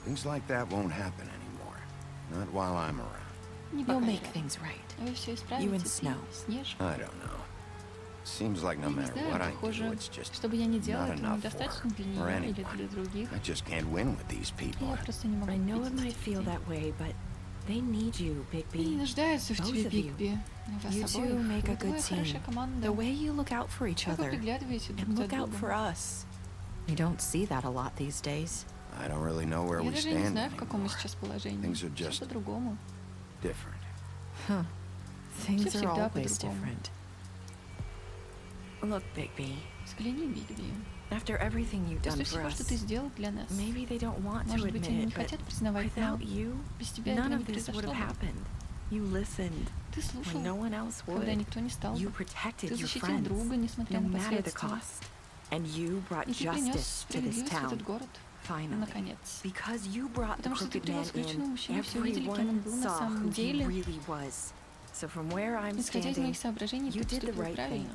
Things like that won't happen anymore. Not while I'm around. Не We'll пока make я. things right. Вы все You исправите, and ты, Snow. Снежка. I don't know. Seems like no Я не matter знаю, what I do, похоже, it's just что бы я ни делала, not это enough недостаточно for для her or нее или для anyone. других. I just can't win with these people. Я просто не могу I know it победить might feel этих that way, but they need you, людей. Они Bigby. нуждаются в Both тебе, of you. Бигби. Вас You обоих. two make a Вы двое good хорошая team. команда. The way you look out for each Как вы other приглядываете друг and за look out for другом. us. We don't see that a lot these days. I don't really know where Я we даже не stand знаю, в каком мы anymore. сейчас положении. Things are Все just по-другому. different. Huh. Things are всегда always по-другому. different. Look, Bigby. Взгляни, Бигби. After everything you've done После for всего, что us, ты сделал для нас, maybe they don't want to может быть, они admit не it, but хотят признавать, но without you, без тебя none этого of не this would произошло have бы. happened. You listened Ты слушал, when no one else когда would. никто не стал You бы. protected Ты your защитил friends, друга, несмотря no на matter the последствия. cost. And you brought И ты принес justice to this справедливость в этот town. город. Finally. Наконец. Because you brought the Потому что ты crooked привел man скрюченного in, мужчину, все увидели, кем он everyone был на saw самом who he деле. really was. So from where I'm Исходя из standing, моих соображений, you ты did the поступил right thing. правильно.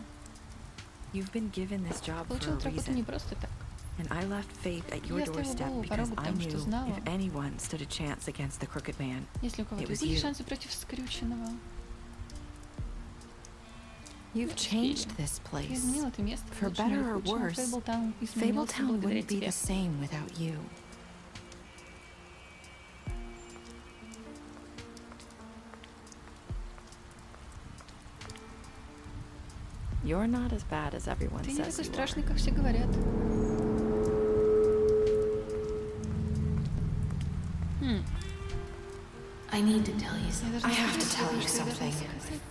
You've been given this job for Получил a эту работу не reason. просто так. And I left Faith at your doorstep because I knew if anyone stood a chance against the crooked man, it was you. You've changed this place. For better or worse, Fabletown wouldn't be the same without you. You're not as bad as everyone Ты не says такой you страшный, are. как все говорят. I need to tell you something. I have to tell you something. I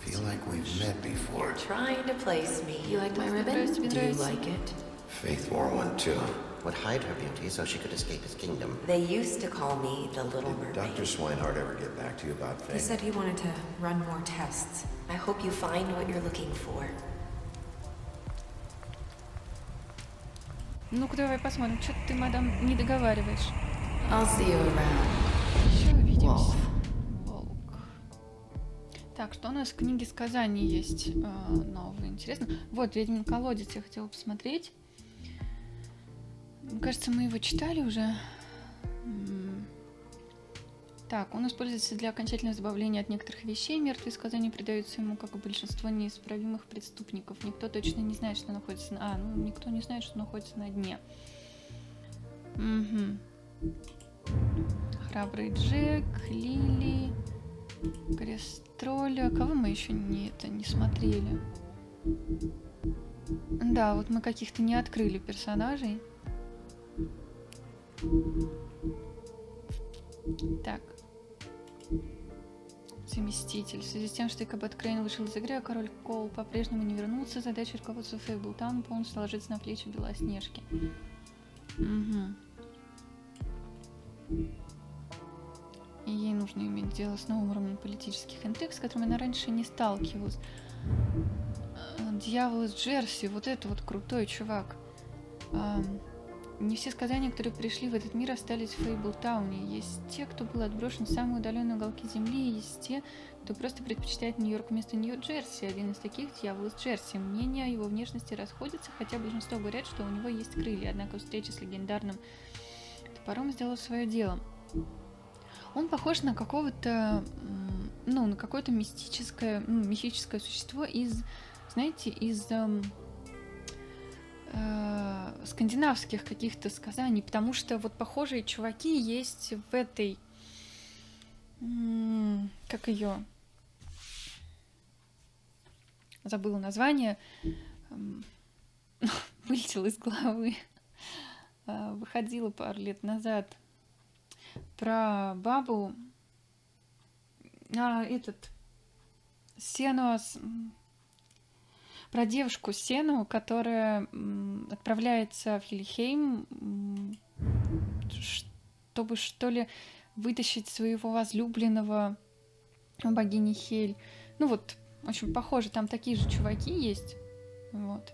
feel like we've met before. You're trying to place me. You like my ribbon? Do you like it? Faith wore one too. Would hide her beauty so she could escape his kingdom. They used to call me the Little Mermaid. Did Dr. Swinehart ever get back to you about Faith? He said he wanted to run more tests. I hope you find what you're looking for. Ну-ка, давай посмотрим, что ты, мадам, не договариваешь. I'll see you around. Еще увидимся. Волк. Так, что у нас в книге сказаний есть нового, интересно. Вот, «Ведьмин колодец» я хотела посмотреть. Кажется, мы его читали уже. Так, он используется для окончательного избавления от некоторых вещей. Мертвые сказания придаются ему, как и большинство неисправимых преступников. Никто точно не знает, что находится на... никто не знает, что находится на дне. Угу. Храбрый Джек, Лили, Крестроля. Кого мы еще не смотрели? Да, вот мы каких-то не открыли персонажей. Так. Заместитель. В связи с тем, что Икабет Крейн вышел из игры, а король Кол по-прежнему не вернулся, задача руководства Фейблтауна полностью ложится на плечи Белоснежки. Угу. И ей нужно иметь дело с новым уровнем политических интриг, с которыми она раньше не сталкивалась. Дьявол из Джерси, вот это вот крутой чувак. Не все сказания, которые пришли в этот мир, остались в Фейблтауне. Есть те, кто был отброшен в самые удаленные уголки земли, и есть те, кто просто предпочитает Нью-Йорк вместо Нью-Джерси. Один из таких — дьявол из Джерси. Мнения о его внешности расходятся, хотя большинство говорят, что у него есть крылья. Однако встреча с легендарным топором сделала свое дело. Он похож на какого-то, на какое-то мистическое существо из, знаете, из скандинавских каких-то сказаний, потому что вот похожие чуваки есть в этой, как ее, забыла название, вылетело из головы, выходила пару лет назад, про бабу, про девушку Сену, которая отправляется в Хельхейм, чтобы, что ли, вытащить своего возлюбленного богини Хель. Ну вот, очень похоже, там такие же чуваки есть. Вот.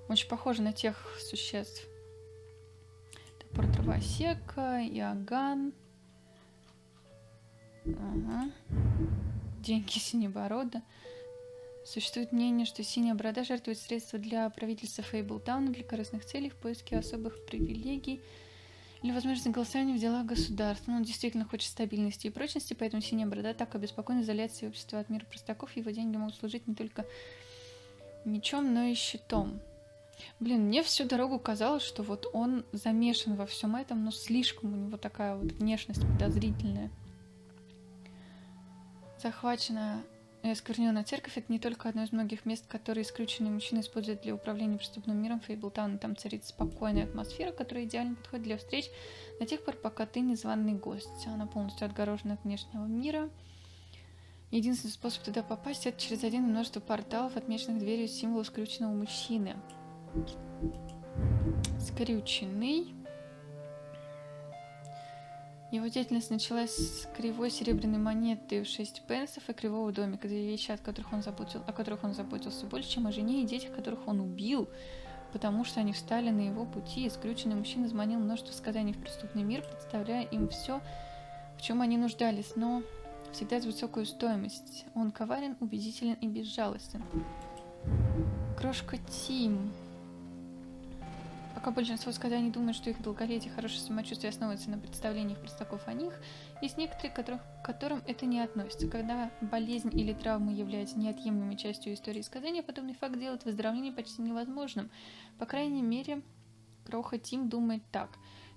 Очень похоже на тех существ. Топор дровосека, Иоганн. Ага. Деньги Синеборода. Существует мнение, что Синяя Борода жертвует средства для правительства Фейблтауна для корыстных целей в поиске особых привилегий или возможности голосования в делах государства. Он действительно хочет стабильности и прочности, поэтому Синяя Борода так обеспокоена изоляцией общества от мира простаков. Его деньги могут служить не только мечом, но и щитом. Блин, мне всю дорогу казалось, что вот он замешан во всем этом, но слишком у него такая вот внешность подозрительная. Захваченная и оскверненная церковь — это не только одно из многих мест, которые исключенные мужчины используют для управления преступным миром Фейблтауна. Там царит спокойная атмосфера, которая идеально подходит для встреч до тех пор, пока ты незваный гость. Она полностью отгорожена от внешнего мира. Единственный способ туда попасть — это через один из множества порталов, отмеченных дверью символа скрюченного мужчины. Скрюченный. Его деятельность началась с кривой серебряной монеты в 6 пенсов и кривого домика. Две вещи, о которых он заботился больше, чем о жене и детях, которых он убил, потому что они встали на его пути. И скрюченный мужчина изманил множество сказаний в преступный мир, представляя им все, в чем они нуждались, но всегда за высокую стоимость. Он коварен, убедителен и безжалостен. Крошка Тим. Пока большинство сказаний думают, что их долголетие и хорошее самочувствие основывается на представлениях простаков о них, есть некоторые, к которым это не относится. Когда болезнь или травма является неотъемлемой частью истории сказания, подобный факт делает выздоровление почти невозможным. По крайней мере, Кроха Тим думает так.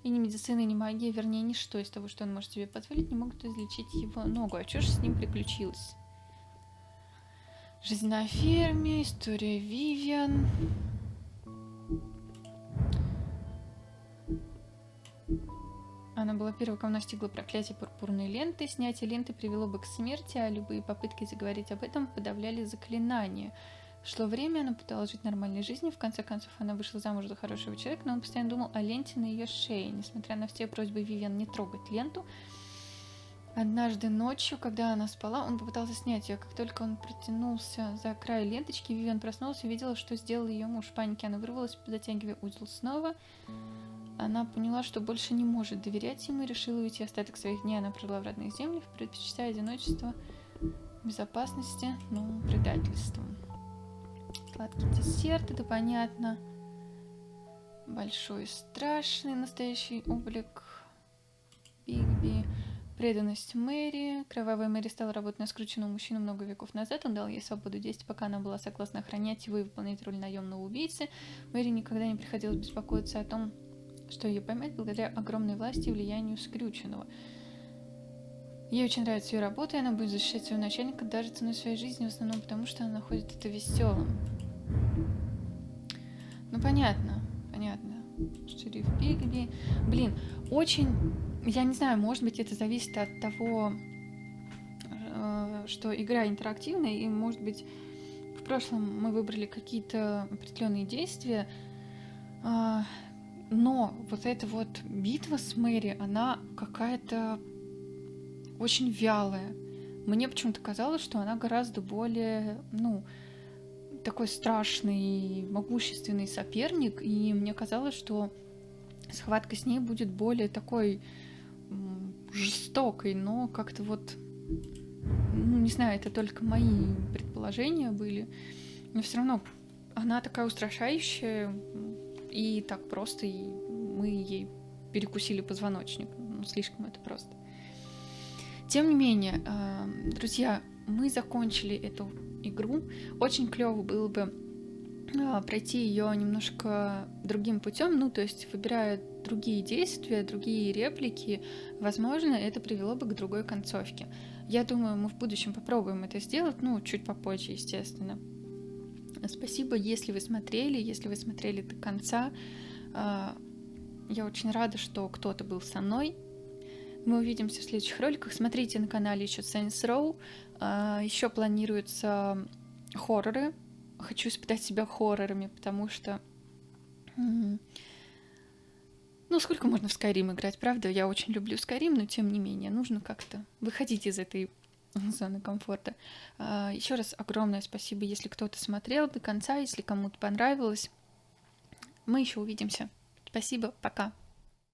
И ни медицина, ни магия, вернее, ничто из того, что он может себе позволить, не могут излечить его ногу. А что же с ним приключилось? Жизнь на ферме, история Вивиан. Она была первой, кого настигло проклятие пурпурной ленты. Снятие ленты привело бы к смерти, а любые попытки заговорить об этом подавляли заклинание. Шло время, она пыталась жить нормальной жизнью. В конце концов, она вышла замуж за хорошего человека, но он постоянно думал о ленте на ее шее. Несмотря на все просьбы Вивиан не трогать ленту, однажды ночью, когда она спала, он попытался снять ее. Как только он протянулся за край ленточки, Вивиан проснулась и увидела, что сделал ее муж. В панике она вырвалась, затягивая узел снова. Она поняла, что больше не может доверять ему и решила уйти. Остаток своих дней она провела в родных землях, предпочитая одиночество безопасности, но предательству. Сладкий десерт, это понятно. Большой и страшный настоящий облик Бигби. Преданность Мэри. Кровавая Мэри стала работать на скрученного мужчину много веков назад. Он дал ей свободу действий, пока она была согласна охранять его и выполнять роль наемного убийцы. Мэри никогда не приходилось беспокоиться о том, что ее поймать благодаря огромной власти и влиянию скрюченного. Ей очень нравится ее работа, и она будет защищать своего начальника даже ценой своей жизни, в основном потому, что она находит это веселым. Ну, понятно. Шериф Бигби. Блин, очень... Я не знаю, может быть, это зависит от того, что игра интерактивная, и, может быть, в прошлом мы выбрали какие-то определенные действия, но вот эта вот битва с Мэри, она какая-то очень вялая. Мне почему-то казалось, что она гораздо более, такой страшный, могущественный соперник, и мне казалось, что схватка с ней будет более такой жестокой, но как-то вот, не знаю, это только мои предположения были, но все равно она такая устрашающая, и так просто, и мы ей перекусили позвоночник, слишком это просто. Тем не менее, друзья, мы закончили эту игру. Очень клево было бы пройти ее немножко другим путем, то есть выбирая другие действия, другие реплики, возможно, это привело бы к другой концовке. Я думаю, мы в будущем попробуем это сделать, чуть попозже, естественно. Спасибо, если вы смотрели до конца. Я очень рада, что кто-то был со мной. Мы увидимся в следующих роликах. Смотрите на канале еще Saints Row. Еще планируются хорроры. Хочу испытать себя хоррорами, потому что... сколько можно в Skyrim играть, правда? Я очень люблю Skyrim, но тем не менее, нужно как-то выходить из этой зоны комфорта. Еще раз огромное спасибо, если кто-то смотрел до конца, если кому-то понравилось. Мы еще увидимся. Спасибо, пока.